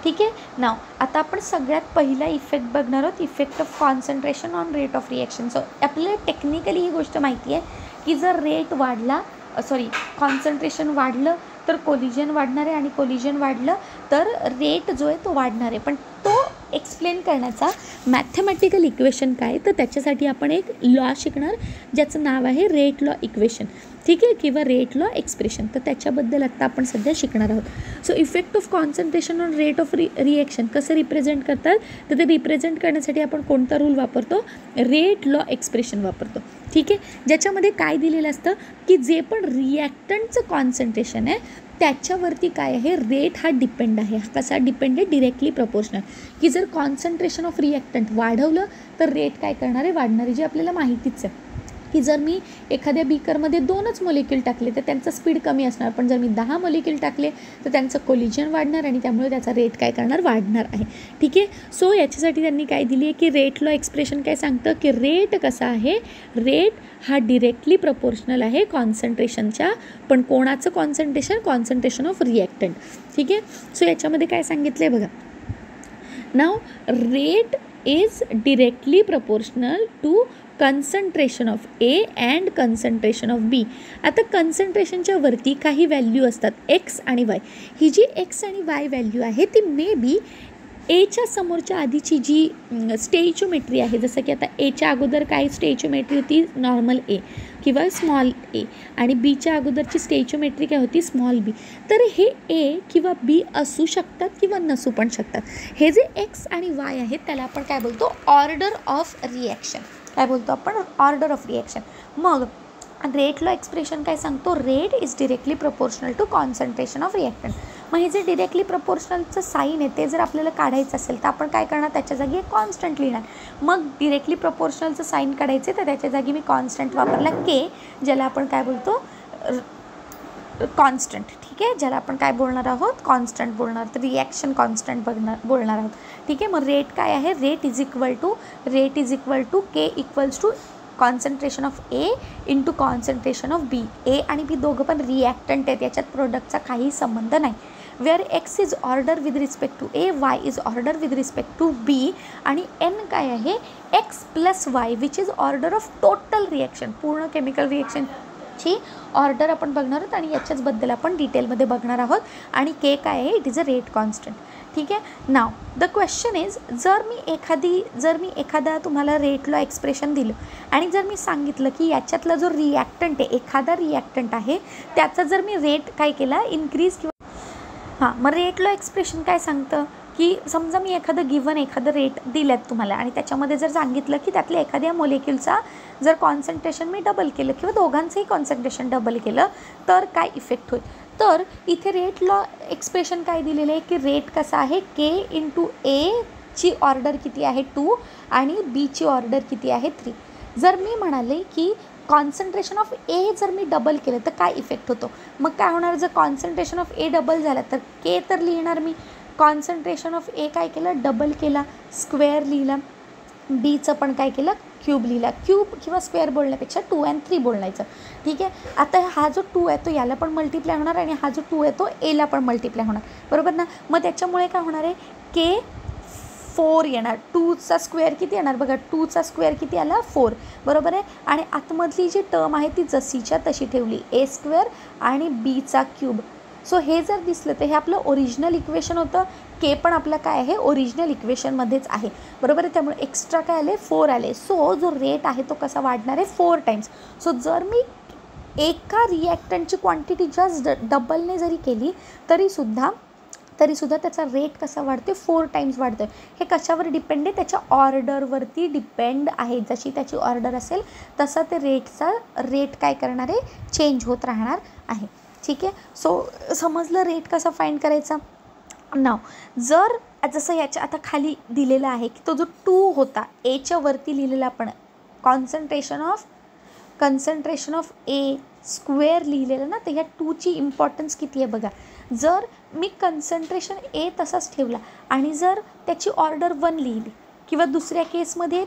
ठीक आहे. नाव आता आपण सगळ्यात पहिला इफेक्ट बघणार आहोत, effect of concentration on rate of reaction. So आपल्याला टेक्निकली ही गोष्ट माहिती आहे की जर रेट वाढला, कॉन्सन्ट्रेशन वाढलं तर कोलिजन वाढणार आहे आणि कोलिजन वाढलं तर रेट जो आहे तो वाढणार आहे. पण तो एक्सप्लेन करण्याचा मॅथमॅटिकल इक्वेशन काय, तर त्याच्यासाठी आपण एक लॉ शिकणार ज्याचं नाव आहे रेट लॉ इक्वेशन. ठीक आहे, किंवा रेट लॉ एक्सप्रेशन. तर त्याच्याबद्दल आत्ता आपण सध्या शिकणार आहोत. So effect of concentration on rate of reaction कसं रिप्रेझेंट करतात, तर ते रिप्रेझेंट करण्यासाठी आपण कोणता रूल वापरतो, रेट लॉ एक्सप्रेशन वापरतो. ठीक आहे. ज्याच्यामध्ये काय दिलेलं असतं की जे पण रिॲक्टंटचं कॉन्सन्ट्रेशन आहे त्याच्यावरती काय आहे, रेट हा डिपेंड आहे. हा कसा डिपेंड आहे, डिरेक्टली प्रपोर्शनल. की जर कॉन्सन्ट्रेशन ऑफ रिॲक्टंट वाढवलं तर रेट काय करणार आहे, वाढणार आहे. जे आपल्याला माहितीच आहे की जर मी एखाद्या बीकरमध्ये 2च मोलिक्यूल टाकले तर त्यांचं स्पीड कमी असणार, पण जर मी 10 मोलिक्यूल टाकले तर त्यांचं कोलिजन वाढणार आणि त्यामुळे त्याचा रेट काय करणार, वाढणार आहे. ठीक आहे. सो याच्यासाठी त्यांनी काय दिली आहे की रेट लॉ एक्सप्रेशन काय सांगतं की रेट कसा आहे, रेट हा डिरेक्टली प्रपोर्शनल आहे कॉन्सन्ट्रेशनच्या. पण कोणाचं कॉन्सन्ट्रेशन, कॉन्सन्ट्रेशन ऑफ रिॲक्टंट. ठीक आहे. सो याच्यामध्ये काय सांगितलं आहे बघा, नाव rate is directly proportional to concentration of A and concentration of B. आता कन्सन्ट्रेशनच्या वरती काही व्हॅल्यू असतात एक्स आणि वाय. ही जी एक्स आणि वाय व्हॅल्यू आहे ती मे बी एच्या समोरच्या आधीची जी स्टेइचियोमेट्री आहे, जसं की आता एच्या अगोदर काय स्टेइचियोमेट्री होती, नॉर्मल ए किंवा स्मॉल ए, आणि बीच्या अगोदरची स्टेइचियोमेट्री काय होती, स्मॉल बी. तर हे ए किंवा बी असू शकतात किंवा नसू पण शकतात. हे जे एक्स आणि वाय आहेत त्याला आपण काय बोलतो, ऑर्डर ऑफ रिॲक्शन. काय बोलतो आपण, ऑर्डर ऑफ रिॲक्शन. मग रेट लॉ एक्सप्रेशन काय सांगतो, rate is directly proportional to concentration of reactant. मग हे जे डिरेक्टली प्रपोर्शनलचं साईन आहे ते जर आपल्याला काढायचं असेल तर आपण काय करणार, त्याच्या जागी एक कॉन्स्टंट लिहिणार. मग डिरेक्टली प्रपोर्शनलचं साईन काढायचे तर त्याच्या जागी मी कॉन्स्टंट वापरला के, ज्याला आपण काय बोलतो, कॉन्स्टंट. ठीक आहे, ज्याला आपण काय बोलणार आहोत, कॉन्स्टंट बोलणार. तर रिॲक्शन कॉन्स्टंट बोलणार आहोत. ठीक आहे, मग रेट काय आहे, rate is equal to K equals to concentration of A into concentration of B. A आणि बी दोघं पण रिॲक्टंट आहेत, याच्यात प्रोडक्टचा काही संबंध नाही. Where X is order with respect to A, Y is order with respect to B, आणि N काय आहे, X plus Y which is order of total reaction. पूर्ण केमिकल रिॲक्शनची ऑर्डर आपण बघणार आहोत आणि याच्याचबद्दल आपण डिटेलमध्ये बघणार आहोत. आणि के काय आहे, it is a rate constant. ठीक आहे. नाव द क्वेश्चन इज, जर मी एखादा तुम्हाला रेट लॉ एक्सप्रेशन दिलं आणि जर मी सांगितलं की याच्यातला जो रिॲक्टंट आहे, एखादा रिॲक्टंट आहे त्याचा जर मी रेट काय केला, इन्क्रीज किंवा मग रेट लॉ एक्सप्रेशन काय सांगतं की समजा मी एखादं रेट दिल्यात तुम्हाला आणि त्याच्यामध्ये जर सांगितलं की त्यातल्या एखाद्या मोलेक्युलचा जर कॉन्सन्ट्रेशन मी डबल केलं किंवा दोघांचंही कॉन्सन्ट्रेशन डबल केलं तर काय इफेक्ट होईल. तर इथे रेट लॉ एक्सप्रेशन काय दिलेलं आहे की रेट कसा आहे, के इंटू एची ऑर्डर किती आहे 2 आणि बीची ऑर्डर किती आहे 3. जर मी म्हणाले की कॉन्सन्ट्रेशन ऑफ ए जर मी डबल केलं तर काय इफेक्ट होतो, मग काय होणार, जर कॉन्सन्ट्रेशन ऑफ ए डबल झाला तर के तर लिहिणार मी, कॉन्सन्ट्रेशन ऑफ ए काय केलं, डबल केला, स्क्वेअर लिहिला, बीचं पण काय केलं, क्यूब लिहिला. क्यूब किंवा स्क्वेअर बोलण्यापेक्षा 2 आणि 3 बोलायचं. ठीक आहे. आता हा जो 2 आहे तो याला पण मल्टिप्लाय होणार आणि हा जो 2 आहे तो एला पण मल्टिप्लाय होणार, बरोबर ना. मग त्याच्यामुळे काय होणार आहे, के 4 येणार. 2चा स्क्वेअर किती येणार बघा, 2चा स्क्वेअर किती आला, 4, बरोबर आहे. आणि आतमधली जी टर्म आहे ती जशीच्या तशी ठेवली, ए स्क्वेअर आणि बीचा क्यूब. सो हे जर दिसलं तर हे आपलं ओरिजिनल इक्वेशन होतं. के पण आपलं काय आहे, ओरिजिनल इक्वेशनमध्येच आहे, बरोबर आहे. त्यामुळे एक्स्ट्रा काय आले, 4 आले. सो जो रेट आहे तो कसा वाढणार आहे, 4 टाइम्स. सो जर मी एका रिॲक्टंटची क्वांटिटी जस्ट डबलने जरी केली तरीसुद्धा त्याचा रेट कसा वाढतो, 4 टाइम्स वाढतो. हे कशावर डिपेंड आहे, त्याच्या ऑर्डरवरती डिपेंड आहे. जशी त्याची ऑर्डर असेल तसा ते रेट काय करणार आहे, चेंज होत राहणार आहे. ठीक आहे. सो समजलं रेट कसा फाइंड करायचा. नाव जर जसं याच्या आता खाली दिलेलं आहे की तो जो 2 होता एच्या वरती लिहिलेला आपण कॉन्सन्ट्रेशन ऑफ ए स्क्वेअर लिहिलेलं ना, तर ह्या 2ची इम्पॉर्टन्स किती आहे बघा. जर मी कन्सन्ट्रेशन ए तसाच ठेवला आणि जर त्याची ऑर्डर 1 लिहिली किंवा दुसऱ्या केसमध्ये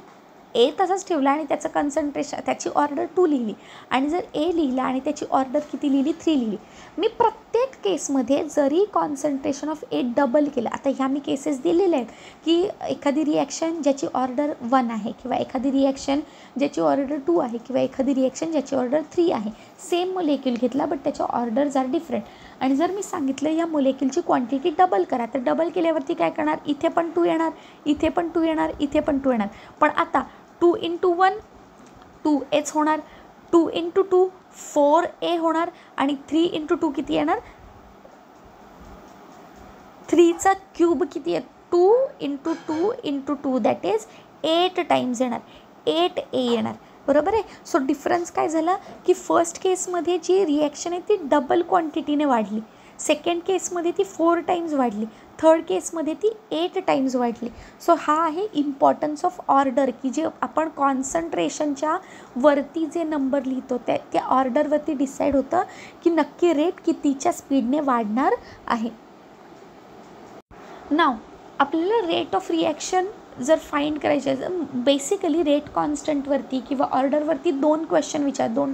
ए तसाच ठेवला आणि त्याची ऑर्डर 2 लिहिली आणि जर ए लिहिला आणि त्याची ऑर्डर किती लिहिली, 3 लिहिली. मी प्रत्येक केसमध्ये जरी कॉन्सन्ट्रेशन ऑफ ए डबल केलं, आता ह्या मी केसेस दिलेल्या आहेत की एखादी रिॲक्शन ज्याची ऑर्डर 1 आहे किंवा एखादी रिॲक्शन ज्याची ऑर्डर 2 आहे किंवा एखादी रिॲक्शन ज्याची ऑर्डर 3 आहे, सेम मोलेक्युल घेतला बट त्याच्या ऑर्डर्स आर डिफरंट. आणि जर मी सांगितलं या मोलेक्युलची क्वांटिटी डबल करा, तर डबल केल्यावरती काय करणार, इथे पण 2 येणार, इथे पण 2 येणार, इथे पण 2 येणार. पण आता 2 इंटू 1 2H होणार, 2 इंटू 2 4A होणार आणि 3 इंटू 2 किती येणार, 3चा क्यूब किती आहे, 2 into 2 into 2 that is 8 times येणार, 8A येणार, बरोबर आहे. सो डिफरन्स काय झाला की फर्स्ट केसमध्ये जी रिॲक्शन आहे ती डबल क्वांटिटीने वाढली, सेकंड केसमध्ये ती 4 टाइम्स वाढली, थर्ड केसमध्ये ती 8 टाइम्स वाढली. सो हा आहे इम्पॉर्टन्स ऑफ ऑर्डर की जे आपण कॉन्सन्ट्रेशनच्या वरती जे नंबर लिहितो त्या ऑर्डरवरती डिसाईड होतं की नक्की रेट कितीच्या स्पीडने वाढणार आहे. नाव आपल्याला रेट ऑफ रिॲक्शन जर फाइंड करायचे आहे, बेसिकली रेट कॉन्स्टंटवरती किंवा ऑर्डरवरती 2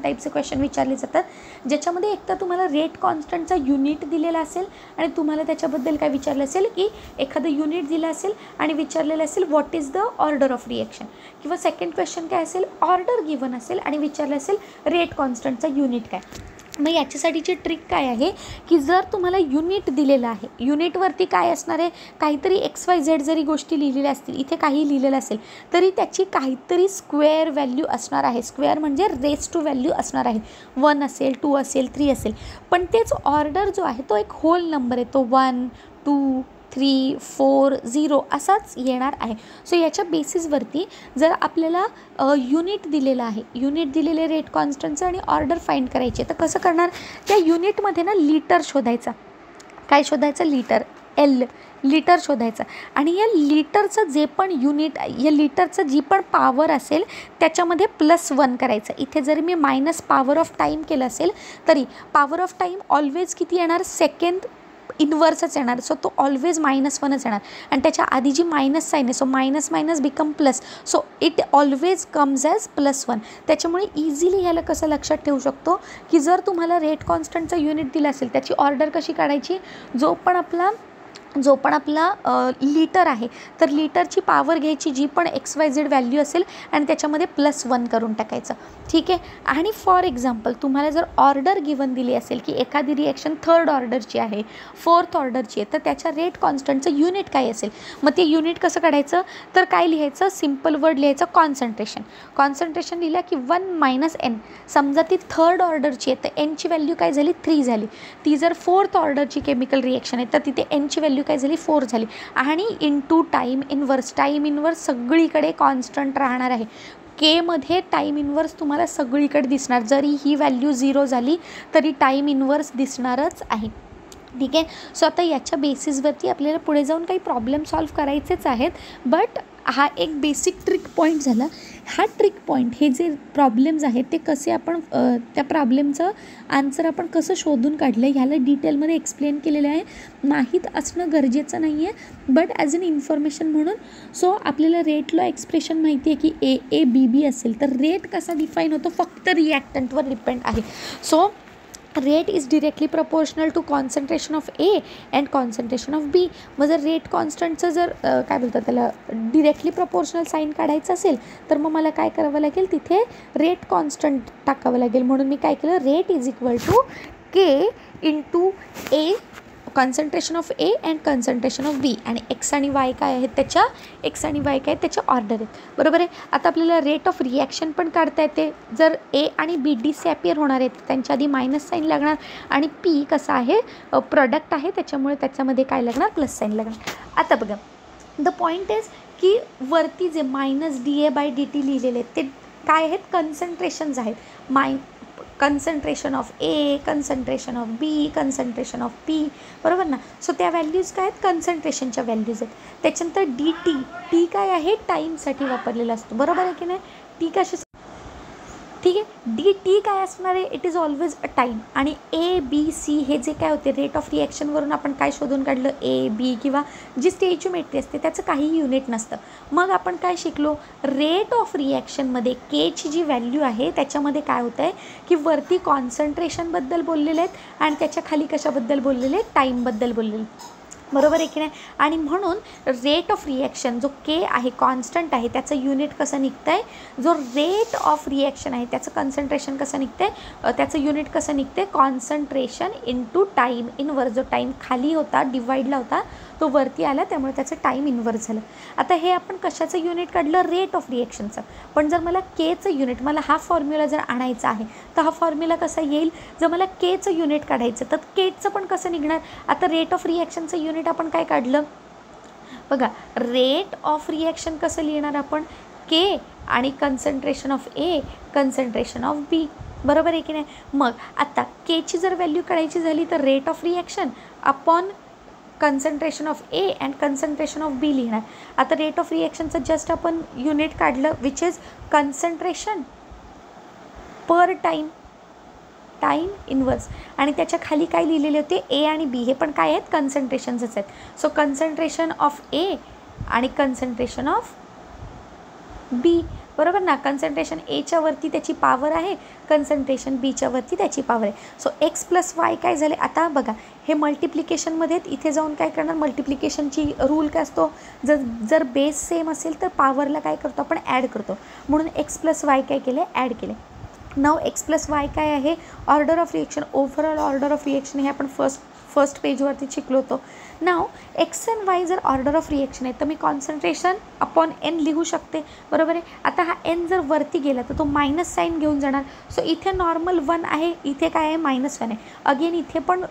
टाईपचे क्वेश्चन विचारले जातात, ज्याच्यामध्ये एक तर तुम्हाला रेट कॉन्स्टंटचा युनिट दिलेला असेल आणि तुम्हाला त्याच्याबद्दल काय विचारलं असेल की एखादं युनिट दिलं असेल आणि विचारलेलं असेल what is the order of reaction, किंवा सेकंड क्वेश्चन काय असेल, ऑर्डर गिवन असेल आणि विचारलं असेल रेट कॉन्स्टंटचा युनिट काय. मग याच्यासाठीची ट्रिक काय आहे की जर तुम्हाला युनिट दिलेलं आहे, युनिटवरती काय असणार आहे, काहीतरी XYZ जरी गोष्टी लिहिलेल्या असतील, इथे काही लिहिलेलं असेल तरी त्याची काहीतरी स्क्वेअर व्हॅल्यू असणार आहे. स्क्वेअर म्हणजे रेस टू व्हॅल्यू असणार आहे. 1 असेल, 2 असेल, 3 असेल. पण तेच ऑर्डर जो आहे तो एक होल नंबर आहे, तो 1 2 3 4 0 असाच येणार आहे. सो याच्या बेसिसवरती जर आपल्याला युनिट दिलेलं आहे, युनिट दिलेले रेट कॉन्स्टंटचं आणि ऑर्डर फाइंड करायचे, तर कसं करणार, त्या युनिटमध्ये ना लिटर शोधायचा. काय शोधायचं, लिटर, L लिटर शोधायचं. आणि या लिटरचं जे पण युनिट, या लिटरचं जी पण पॉवर असेल त्याच्यामध्ये +1 करायचं. इथे जरी मी मायनस पॉवर ऑफ टाईम केलं असेल तरी पॉवर ऑफ टाईम ऑलवेज किती येणार, सेकंड इनवर्सच येणार. सो तो ऑलवेज -1च येणार. आणि त्याच्या आधी जी मायनस साईन आहे, so minus minus become plus, so it always comes as +1. त्याच्यामुळे इझिली ह्याला कसं लक्षात ठेवू शकतो की जर तुम्हाला रेट कॉन्स्टंटचा युनिट दिला असेल त्याची ऑर्डर कशी काढायची, जो पण आपला लिटर आहे तर लिटरची पॉवर घ्यायची जी पण XYZ व्हॅल्यू असेल आणि त्याच्यामध्ये +1 करून टाकायचं. ठीक आहे. आणि फॉर एक्झाम्पल तुम्हाला जर ऑर्डर गिवन दिली असेल की एखादी रिॲक्शन 3rd ऑर्डरची आहे, 4th ऑर्डरची आहे, तर त्याच्या रेट कॉन्स्टंटचं युनिट काय असेल, मग ते युनिट कसं काढायचं, तर काय लिहायचं, सिम्पल वर्ड लिहायचं, कॉन्सन्ट्रेशन. कॉन्सन्ट्रेशन लिहिलं की 1 - n. समजा ती 3rd ऑर्डरची आहे तर nची व्हॅल्यू काय झाली, 3 झाली. ती जर 4th ऑर्डरची केमिकल रिॲक्शन आहे तर तिथे nची व्हॅल्यू काय झाली, 4 झाली. आणि इंटू टाईम इनवर्स सगळीकडे कॉन्स्टंट राहणार आहे. केमध्ये टाईम इनवर्स तुम्हाला सगळीकडे दिसणार, जरी ही व्हॅल्यू 0 झाली तरी टाईम इनवर्स दिसणारच आहे. ठीक आहे. सो आता याच्या बेसिसवरती आपल्याला पुढे जाऊन काही प्रॉब्लेम सॉल्व करायचेच आहेत. बट हा एक बेसिक ट्रिक पॉईंट झाला. हा ट्रिक पॉईंट, हे जे प्रॉब्लेम्स आहेत ते कसे आपण त्या प्रॉब्लेमचं आन्सर आपण कसं शोधून काढलं ह्याला डिटेलमध्ये एक्सप्लेन केलेलं आहे. माहीत असणं गरजेचं नाही आहे, बट ॲज अन इन्फॉर्मेशन म्हणून. सो आपल्याला रेट लॉ एक्सप्रेशन माहिती आहे की AABB असेल तर रेट कसा डिफाईन होतो, फक्त रिॲक्टंटवर डिपेंड आहे. So rate is directly proportional to concentration of A and concentration of B. मग जर रेट कॉन्स्टंटचं जर काय बोलतात त्याला डिरेक्टली प्रपोर्शनल साईन काढायचं असेल तर मग मला काय करावं लागेल, तिथे रेट कॉन्स्टंट टाकावं लागेल. म्हणून मी काय केलं, rate is equal to K into A, concentration of A and concentration of B. आणि X आणि Y काय आहेत त्याच्या, X आणि Y काय आहेत त्याच्या ऑर्डर आहेत. बरोबर आहे. आता आपल्याला रेट ऑफ रिॲक्शन पण काढता येते. जर A आणि B डिसॲपियर होणार आहेत त्यांच्या आधी मायनस साईन लागणार आणि P कसा आहे, प्रोडक्ट आहे त्याच्यामुळे त्याच्यामध्ये काय लागणार, प्लस साईन लागणार. आता बघा, द पॉईंट इज की वरती जे -dA/dt लिहिलेले आहेत ते काय आहेत, कन्सन्ट्रेशन्स आहेत. Concentration of A, concentration of B, concentration of P. बरोबर ना. सो त्या व्हॅल्यूज काय आहेत, कन्सन्ट्रेशनच्या व्हॅल्यूज आहेत. त्याच्यानंतर टी काय आहे, टाईमसाठी वापरलेला असतो. बरोबर आहे की नाही. टी कशी, ठीक आहे, dt काय असणार आहे, it is always a time. आणि ABC हे जे काय होते रेट ऑफ रिॲक्शनवरून आपण काय शोधून काढलं, AB किंवा जी स्टेचिओमेट्री असते त्याचं काहीही युनिट नसतं. मग आपण काय शिकलो, रेट ऑफ रिॲक्शनमध्ये Kची जी व्हॅल्यू आहे त्याच्यामध्ये काय होतं आहे की वरती कॉन्सन्ट्रेशनबद्दल बोललेले आहेत आणि त्याच्या खाली कशाबद्दल बोललेले आहेत, टाईमबद्दल बोललेले. बरोबर आहे की नाही. आणि म्हणून रेट ऑफ रिॲक्शन जो K आहे, कॉन्स्टंट आहे, त्याचं युनिट कसं निघतं आहे, जो रेट ऑफ रिॲक्शन आहे त्याचं कॉन्सन्ट्रेशन कसं निघतं आहे, त्याचं युनिट कसं निघतं आहे, कॉन्सन्ट्रेशन इंटू टाईम इनवर्स. जो टाईम खाली होता, डिवाईडला होता, तो वरती आला, त्यामुळे त्याचं टाईम इनवर्स झालं. आता हे आपण कशाचं युनिट काढलं, रेट ऑफ रिॲक्शनचं. पण जर मला Kचं युनिट, मला हा फॉर्म्युला जर आणायचा आहे तर हा फॉर्म्युला कसा येईल, जर मला Kचं युनिट काढायचं तर Kचं पण कसं निघणार. आता रेट ऑफ रिॲक्शनचं युनिट आपण काय काढलं बघा, रेट ऑफ रिॲक्शन कसं लिहिणार आपण, K आणि concentration of A, concentration of B. बरोबर आहे की नाही. मग आता Kची जर व्हॅल्यू काढायची झाली तर rate of reaction upon concentration of A and concentration of B लिहिणार. आता रेट ऑफ रिॲक्शनचं जस्ट आपण युनिट काढलं, which is concentration per time inverse. आणि त्याच्या खाली काय लिहिलेले होते, A आणि B, हे पण काय आहेत, कन्सन्ट्रेशन्सच आहेत. सो कन्सन्ट्रेशन ऑफ A आणि कन्सन्ट्रेशन ऑफ B. बरोबर ना. कन्सन्ट्रेशन Aच्या वरती त्याची पॉवर आहे, कन्सन्ट्रेशन Bच्या वरती त्याची पॉवर आहे. सो X + Y काय झाले. आता बघा, हे मल्टिप्लिकेशनमध्ये इथे जाऊन काय करणार, मल्टिप्लिकेशनची रूल काय असतो, जर बेस सेम असेल तर पॉवरला काय करतो आपण, ॲड करतो. म्हणून X + Y काय केले, ॲड केले. नाव एक्स प्लस वाय काय आहे, order of reaction, overall order of reaction हे आपण फर्स्ट पेजवरती शिकलो होतो. नाव एक्स अँड वाय जर ऑर्डर ऑफ रिएक्शन आहे तर मी कॉन्सन्ट्रेशन अपॉन एन लिहू शकते, बरोबर आहे. आता हा एन जर वरती गेला तर तो मायनस साईन घेऊन जाणार. सो इथे नॉर्मल 1 आहे, इथे काय आहे -1 आहे. अगेन इथे पण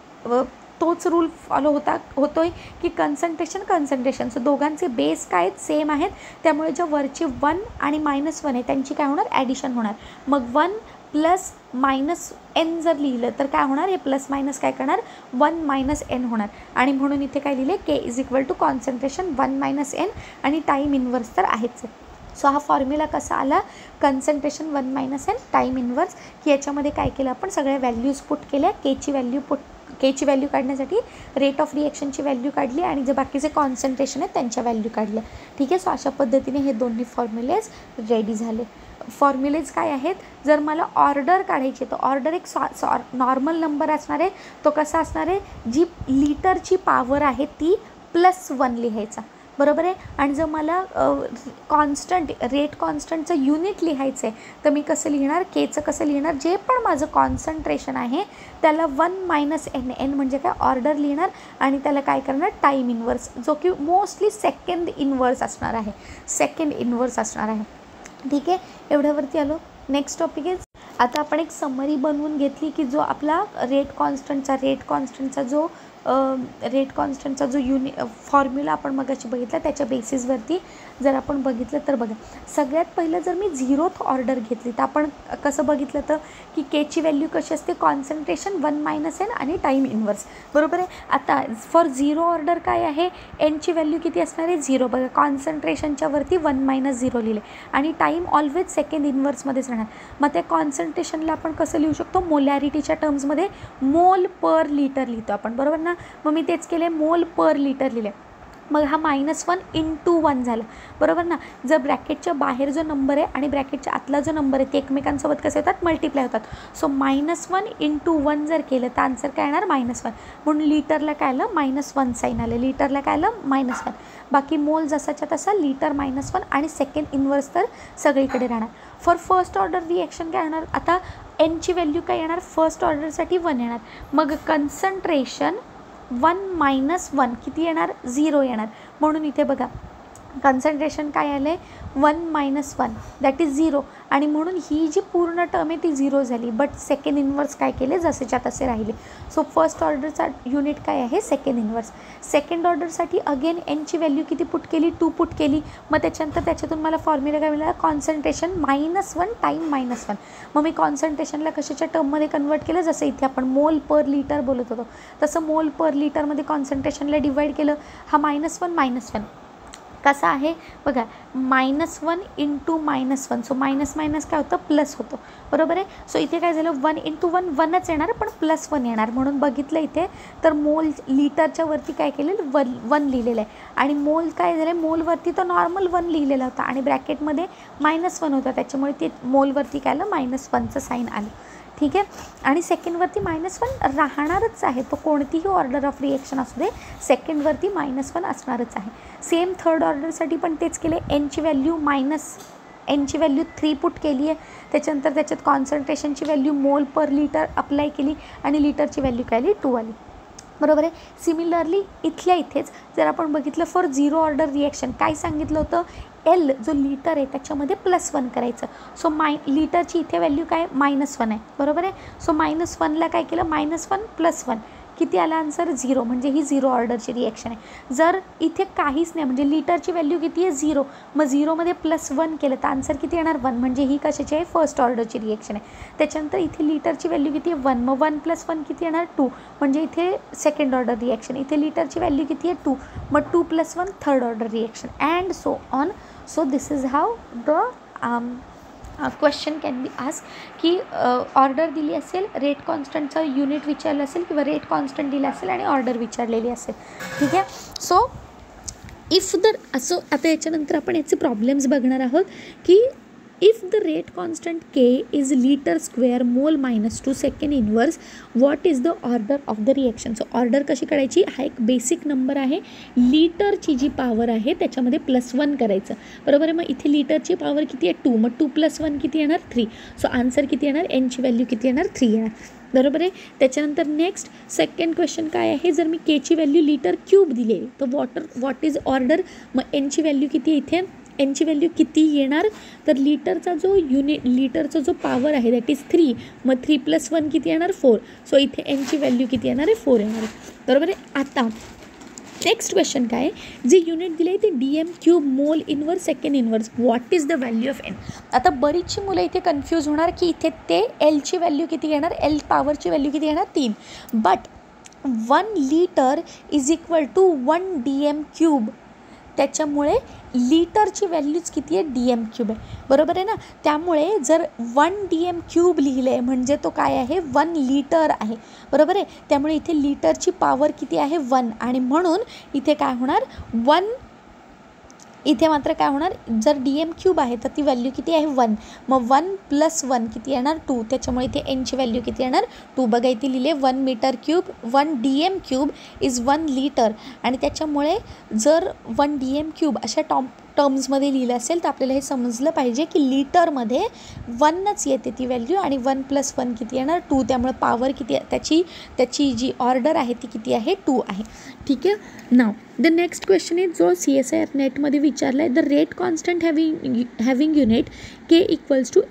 तोच रूल फॉलो होतोय की कन्सन्ट्रेशन. सो दोघांचे बेस काय आहेत, सेम आहेत. त्यामुळे ज्या वरचे 1 आणि -1 आहे त्यांची काय होणार, ॲडिशन होणार. मग 1 प्लस मायनस एन जर लिहिलं तर काय होणार, हे प्लस मायनस काय करणार, 1 मायनस एन होणार. आणि म्हणून इथे काय लिहिले, K is equal to concentration 1 minus N आणि टाईम इन्व्हर्स तर आहेच. सो हा फॉर्म्युला कसा आला, concentration 1 minus N time inverse, की याच्यामध्ये काय केलं आपण, सगळ्या व्हॅल्यूज पुट केल्या. केची व्हॅल्यू काढण्यासाठी रेट ऑफ रिएक्शनची व्हॅल्यू काढली आणि जे बाकीचे कॉन्सन्ट्रेशन आहेत त्यांच्या व्हॅल्यू काढल्या. ठीक आहे. सो अशा पद्धतीने हे दोन्ही फॉर्म्युलेज रेडी झाले. फॉर्म्युलेज काय आहेत, जर मला ऑर्डर काढायची तर ऑर्डर एक नॉर्मल नंबर असणार आहे. तो कसा असणार आहे, जी लिटरची पॉवर आहे ती +1 लिहायचा, बरोबर आहे. आणि जर मला रेट कॉन्स्टंटचं युनिट लिहायचं आहे तर मी कसं लिहिणार, केचं कसं लिहिणार, जे पण माझं कॉन्सन्ट्रेशन आहे त्याला 1 मायनस एन, एन म्हणजे काय, ऑर्डर लिहिणार आणि त्याला काय करणार, टाईम इन्व्हर्स, जो की मोस्टली सेकंड इन्व्हर्स असणार आहे. ठीक आहे. एवढ्यावरती आलो. नेक्स्ट टॉपिक इज, आता आपण एक समरी बनवून घेतली की जो आपला रेट कॉन्स्टंटचा जो फॉर्म्युला आपण मगाशी बघितला त्याच्या बेसिसवरती जर आपण बघितलं तर बघा, सगळ्यात पहिलं जर मी 0th ऑर्डर घेतली तर आपण कसं बघितलं तर की केची व्हॅल्यू कशी असते, कॉन्सन्ट्रेशन 1 मायनस एन आणि टाईम इन्व्हर्स, बरोबर आहे. आता फॉर 0 ऑर्डर काय आहे, एनची व्हॅल्यू किती असणार आहे, 0. बघा कॉन्सन्ट्रेशनच्या वरती 1 मायनस 0 लिहिले आणि टाईम ऑलवेज सेकंड इन्व्हर्समध्येच राहणार. मग त्या कॉन्सन्ट्रेशनला आपण कसं लिहू शकतो, मोलॅरिटीच्या टर्म्समध्ये मोल पर लिटर लिहितो आपण, बरोबर ना. मग मी तेच केले, मोल पर लिटर लिहिले. मग हा -1 × 1 झाला, बरोबर ना. जर ब्रॅकेटच्या बाहेर जो नंबर आहे आणि ब्रॅकेटच्या आतला जो नंबर आहे ते एकमेकांसोबत कसे होतात, मल्टिप्लाय होतात. सो -1 × 1 जर केलं तर आन्सर काय येणार, -1. म्हणून लिटरला काय आलं, -1 साईन आलं, लिटरला काय आलं, -1. बाकी मोल जसाच्या तसा, लिटर -1 आणि सेकंड इन्व्हर्स तर सगळीकडे राहणार. फॉर फर्स्ट ऑर्डर रिएक्शन काय येणार, आता एनची व्हॅल्यू काय येणार, फर्स्ट ऑर्डरसाठी 1 येणार. मग कन्सन्ट्रेशन 1 मायनस 1 किती येणार, 0 येणार. म्हणून इथे बघा कन्सन्ट्रेशन काय आलं आहे, 1 मायनस 1 दॅट इज 0. आणि म्हणून ही जी पूर्ण टर्म आहे ती 0 झाली. बट सेकंड इन्व्हर्स काय केले, जसेच्या तसे राहिले. सो फर्स्ट ऑर्डरचा युनिट काय आहे, सेकंड इन्व्हर्स. सेकंड ऑर्डरसाठी अगेन एनची व्हॅल्यू किती पुट केली, 2 पुट केली. मग त्याच्यानंतर त्याच्यातून मला फॉर्म्युला काय मिळाला, कॉन्सन्ट्रेशन -1 टाईम -1. मग मी कॉन्सन्ट्रेशनला कशाच्या टर्ममध्ये कन्वर्ट केलं, जसं इथे आपण मोल पर लिटर बोलत होतो तसं मोल पर लिटरमध्ये कॉन्सन्ट्रेशनला डिवाईड केलं. हा -1 कसा आहे बघा, -1 × -1. सो मायनस काय होतं, प्लस होतं, बरोबर आहे. सो इथे काय झालं, 1 × 1 1च येणार पण +1 येणार. म्हणून बघितलं इथे तर मोल लिटरच्या वरती काय केलेलं, 1 लिहिलेलं आहे. आणि मोल काय झालं, मोलवरती तो नॉर्मल 1 लिहिलेला होता आणि ब्रॅकेटमध्ये -1 होता, त्याच्यामुळे ते मोलवरती काय आलं, -1चं साईन आलं. ठीक आहे. आणि सेकंडवरती -1 राहणारच आहे, तो कोणतीही ऑर्डर ऑफ रिएक्शन असू दे, सेकंडवरती -1 असणारच आहे. सेम थर्ड ऑर्डरसाठी पण तेच केले. एनची व्हॅल्यू 3 पुट केली आहे. त्याच्यानंतर त्याच्यात कॉन्सन्ट्रेशनची व्हॅल्यू मोल पर लिटर अप्लाय केली आणि लिटरची व्हॅल्यू काय आली, 2 आली, बरोबर आहे. सिमिलरली इथेच जर आपण बघितलं फॉर 0 ऑर्डर रिएक्शन काय सांगितलं होतं, एल जो लिटर आहे त्याच्यामध्ये +1 करायचं. सो लिटरची इथे व्हॅल्यू काय, -1 आहे, बरोबर आहे. सो -1ला काय केलं, -1 + 1 किती आला आन्सर, 0. म्हणजे ही 0 ऑर्डरची रिएक्शन आहे. जर इथे काहीच नाही म्हणजे लिटरची व्हॅल्यू किती आहे, 0. मग 0मध्ये +1 केलं तर आन्सर किती येणार, 1. म्हणजे ही कशाची आहे, फर्स्ट ऑर्डरची रिएक्शन आहे. त्याच्यानंतर इथे लिटरची व्हॅल्यू किती आहे, 1. मग 1 + 1 किती येणार, 2. म्हणजे इथे सेकंड ऑर्डर रिएक्शन. इथे लिटरची व्हॅल्यू किती आहे, 2. मग 2 + 1 third order reaction and so on. So this is how the question can be ask की ऑर्डर दिली असेल, रेट कॉन्स्टंटचं युनिट विचारलं असेल किंवा रेट कॉन्स्टंट दिलं असेल आणि ऑर्डर विचारलेली असेल. ठीक आहे. सो इफ आता याच्यानंतर आपण याचे प्रॉब्लेम्स बघणार आहोत की if the rate constant K is litre square मोल -2 second inverse, what is the order of the reaction. So order कशी काढायची, हा एक बेसिक नंबर आहे, लीटरची जी पॉवर आहे त्याच्यामध्ये +1 करायचं, बरोबर आहे. मग इथे लीटरची पॉवर किती आहे 2, मग 2 + 1 किती येणार 3. सो आन्सर किती येणार, एनची व्हॅल्यू किती येणार 3 येणार, बरोबर आहे. त्याच्यानंतर नेक्स्ट सेकंड क्वेश्चन काय आहे, जर मी केची व्हॅल्यू लीटर क्यूब दिली तर व्हॉट इज ऑर्डर. मग एनची व्हॅल्यू किती आहे, इथे एनची व्हॅल्यू किती येणार, तर लीटरचा जो पॉवर आहे दॅट इज 3, मग 3 + 1 किती येणार 4. सो इथे एनची व्हॅल्यू किती येणार आहे 4 येणार आहे, बरोबर आहे. आता नेक्स्ट क्वेश्चन काय आहे, जे युनिट दिले आहे ते DM³ mole inverse second inverse, what is the value of N. आता बरीचशी मुलं इथे कन्फ्यूज होणार की इथे ते एलची व्हॅल्यू किती येणार, एल पॉवरची व्हॅल्यू किती येणार 3, but 1 litre is equal to 1 DM³, त्याच्यामुळे लीटरची व्हॅल्यूज किती आहे DM³ आहे, बरोबर आहे ना. त्यामुळे जर 1 DM³ लिहिले आहे म्हणजे तो काय आहे 1 लीटर आहे, बरोबर आहे. त्यामुळे इथे लीटरची पॉवर किती आहे 1, आणि म्हणून इथे काय होणार 1, इथे मात्र काय होणार, जर DM³ आहे तर ती व्हॅल्यू किती आहे 1, मग 1 + 1 किती येणार 2, त्याच्यामुळे इथे एनची व्हॅल्यू किती येणार 2. बघा इथे लिहिले 1 metre cube 1 DM³ is 1 litre, आणि त्याच्यामुळे जर 1 DM³ अशा टर्म्समध्ये लिहिलं असेल तर आपल्याला हे समजलं पाहिजे की लीटरमध्ये 1च येते ती व्हॅल्यू, आणि 1 + 1 किती येणार 2, त्यामुळे पॉवर किती त्याची जी ऑर्डर आहे ती किती आहे 2 आहे, ठीक आहे. Now the next question is जो CSIR नेटमध्ये विचारला आहे, the rate constant having unit K =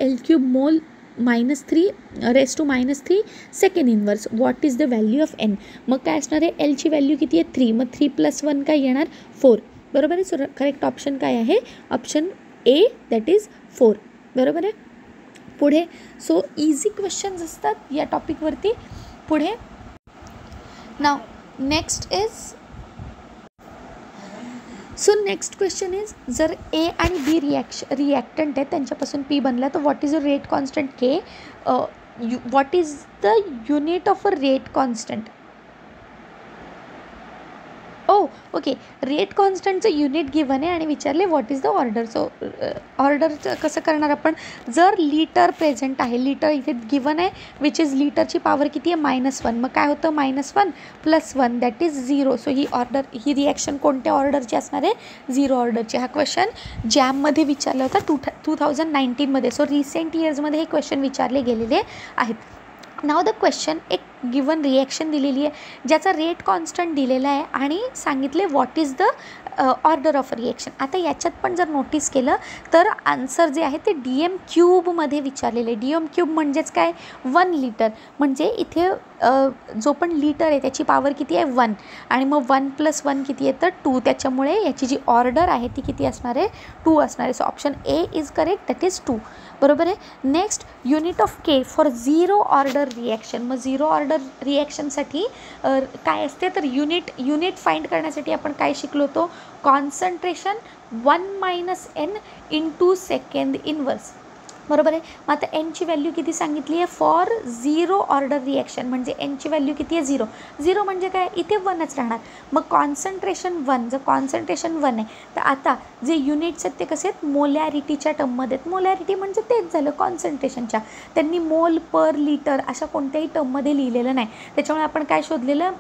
L³ mole -3 second inverse, what is the value of N. मग काय असणार आहे, एलची व्हॅल्यू किती आहे 3, मग 3 + 1 काय येणार 4, बरोबर आहे. सो करेक्ट ऑप्शन काय आहे, ऑप्शन ए दॅट इज 4, बरोबर आहे. पुढे सो इझी क्वेश्चन्स असतात या टॉपिकवरती. पुढे नाव नेक्स्ट क्वेश्चन इज, जर ए आणि बी रिॲक्टंट आहेत त्यांच्यापासून पी बनला तर what is a rate constant K, what is the unit of a rate constant. Okay, rate कॉन्स्टंटचं युनिट गिवन आहे आणि विचारले what is the order. So ऑर्डरचं कसं करणार आपण, जर लीटर प्रेझेंट आहे, लीटर इथे गिवन आहे विच इज लीटरची पॉवर किती आहे -1, मग काय होतं -1 + 1 दॅट इज 0. सो ही रिॲक्शन कोणत्या ऑर्डरची असणार आहे 0 ऑर्डरची. हा क्वेश्चन जॅममध्ये विचारला होता 2019मध्ये. सो रिसेंट इयर्समध्ये हे क्वेश्चन विचारले गेलेले आहेत. नाव द क्वेश्चन, एक गिवन रिॲक्शन दिलेली आहे ज्याचा रेट कॉन्स्टंट दिलेला आहे आणि सांगितले what is the order of reaction. आता याच्यात पण जर नोटीस केलं तर आन्सर जे आहे ते DM³ विचारलेले आहे. DM³ म्हणजेच काय 1 लीटर, म्हणजे इथे जो पण लीटर आहे त्याची पॉवर किती आहे 1, आणि मग 1 + 1 किती येतं 2, त्याच्यामुळे याची जी ऑर्डर आहे ती किती असणार आहे 2 असणार आहे. So option A is correct, that is 2, बरोबर आहे. Next unit of K for 0 order reaction. मग 0 ऑर्डर रिॲक्शनसाठी काय असते तर युनिट फाइंड करण्यासाठी आपण काय शिकलो होतो, कॉन्सन्ट्रेशन 1 - n × सेकंड इनवर्स, बरोबर आहे. मग आता एनची व्हॅल्यू किती सांगितली आहे फॉर 0 ऑर्डर रिॲक्शन, म्हणजे एनची व्हॅल्यू किती आहे 0 म्हणजे काय इथे 1च राहणार. मग कॉन्सन्ट्रेशन 1, जर कॉन्सन्ट्रेशन 1 आहे तर आता जे युनिट्स आहेत ते कसे आहेत मोलॅरिटीच्या टर्ममध्ये आहेत. मोलॅरिटी म्हणजे तेच झालं कॉन्सन्ट्रेशनच्या, त्यांनी मोल पर लिटर अशा कोणत्याही टर्ममध्ये लिहिलेलं नाही. त्याच्यामुळे आपण काय शोधलेलं,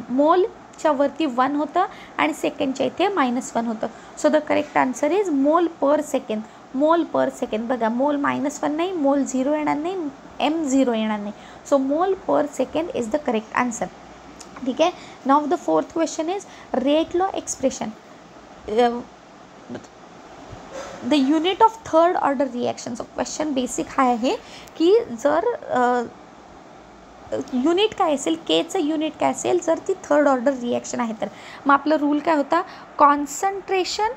मोलच्या वरती 1 होतं आणि सेकंडच्या इथे -1 होतं. So the correct answer is mole per second. मोल पर सेकंड, बघा मोल -1 नाही, मोल 0 येणार नाही, M0 येणार नाही. So mole per second is the correct answer, ठीक आहे. Now the fourth question is rate law expression. The unit of third order reaction. So question basic हा आहे की जर युनिट काय असेल, केचं युनिट काय असेल जर ती थर्ड ऑर्डर रिॲक्शन आहे तर. मग आपला रूल काय होता, कॉन्सन्ट्रेशन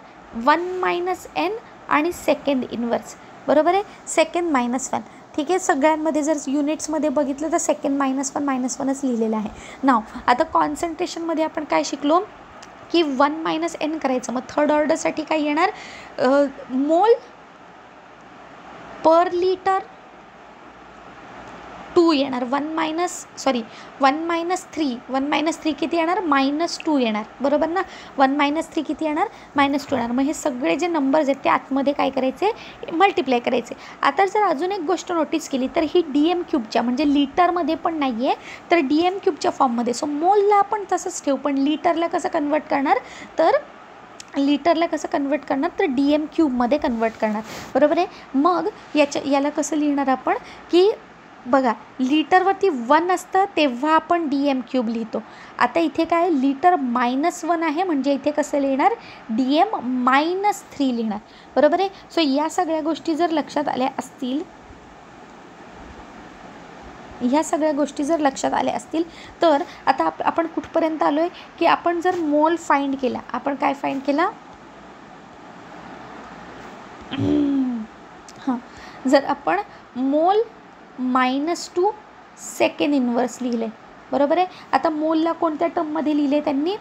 1 - n आणि सेकंड इनवर्स, बरोबर आहे, सेकंड -1, ठीक आहे. सगळ्यांमध्ये जर युनिट्समध्ये बघितलं तर सेकंड -1च लिहिलेलं आहे. नाव आता कॉन्सन्ट्रेशनमध्ये आपण काय शिकलो की 1 - n करायचं. मग थर्ड ऑर्डरसाठी काय येणार, मोल पर लिटर 2 येणार, 1 - 3 किती येणार, -2 येणार, बरोबर ना. 1 - 3 किती येणार, -2 येणार. मग हे सगळे जे नंबर्स आहेत ते आतमध्ये काय करायचे, मल्टिप्लाय करायचे. आता जर अजून एक गोष्ट नोटीस केली तर ही DM क्यूबच्या म्हणजे लिटरमध्ये पण नाही आहे, तर DM क्यूबच्या फॉर्ममध्ये. सो मोलला आपण तसंच ठेवू, पण लिटरला कसं कन्वर्ट करणार, तर DM क्यूबमध्ये कन्वर्ट करणार, बरोबर आहे. मग याला कसं लिहिणार आपण, की बघा लिटरवरती 1 असतं तेव्हा आपण DM क्यूब लिहितो. आता इथे काय लिटर -1 आहे, म्हणजे इथे कसं लिहिणार, DM -3 लिहिणार, बरोबर आहे. सो या सगळ्या गोष्टी जर लक्षात आल्या असतील, तर आता आपण कुठपर्यंत आलो आहे, की आपण जर मोल फाइंड केला, आपण काय फाइंड केला, हां, जर आपण मोल -2 सेकंड इन्व्हर्स लिहिले, बरोबर आहे. आता मोलला कोणत्या टर्ममध्ये लिहिले त्यांनी,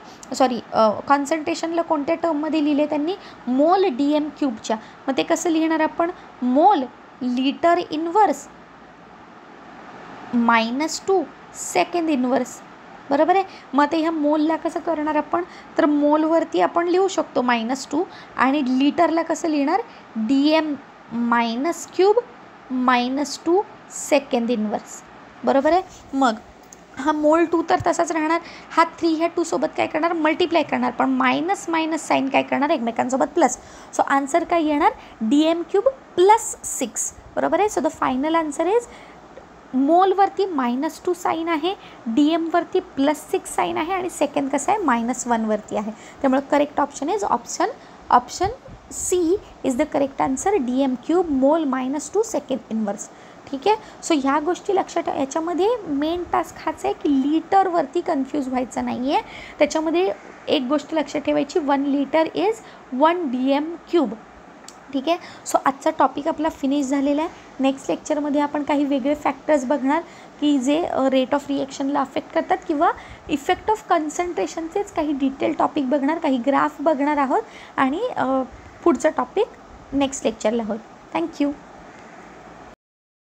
कॉन्सन्ट्रेशनला कोणत्या टर्ममध्ये लिहिले त्यांनी, मोल DM क्यूबच्या. मग ते कसं लिहिणार आपण, मोल लिटर इन्व्हर्स -2 सेकंड इन्व्हर्स, बरोबर आहे. मग ते ह्या मोलला कसं करणार आपण, तर मोलवरती आपण लिहू शकतो -2 आणि लिटरला कसं लिहिणार, DM -क्यूब -2 सेकंड इन्व्हर्स, बरोबर आहे. मग हा मोल 2 तर तसाच राहणार, हा 3 ह्या 2 सोबत काय करणार, मल्टिप्लाय करणार, पण मायनस साईन काय करणार, एकमेकांसोबत प्लस. सो आन्सर काय येणार, DM क्यूब +6, बरोबर आहे. So the final answer is मोलवरती -2 साईन आहे, DM वरती +6 साईन आहे आणि सेकंड कसं आहे, -1 वरती आहे. त्यामुळे correct option is option C is the correct answer, DM cube मोल -2 सेकंड इन्व्हर्स. ठीक आहे. सो ह्या गोष्टी लक्षात, याच्यामध्ये मेन टास्क हाच आहे की लिटरवरती कन्फ्यूज व्हायचं नाही आहे. त्याच्यामध्ये एक गोष्ट लक्षात ठेवायची, 1 लिटर इज 1 DM क्यूब. ठीक आहे. सो आजचा टॉपिक आपला फिनिश झालेला आहे. नेक्स्ट लेक्चरमध्ये आपण काही वेगळे फॅक्टर्स बघणार की जे रेट ऑफ रिएक्शनला अफेक्ट करतात, किंवा इफेक्ट ऑफ कन्सन्ट्रेशनचेच काही डिटेल टॉपिक बघणार, काही ग्राफ बघणार आहोत आणि पुढचा टॉपिक नेक्स्ट लेक्चरला होईल. थँक्यू.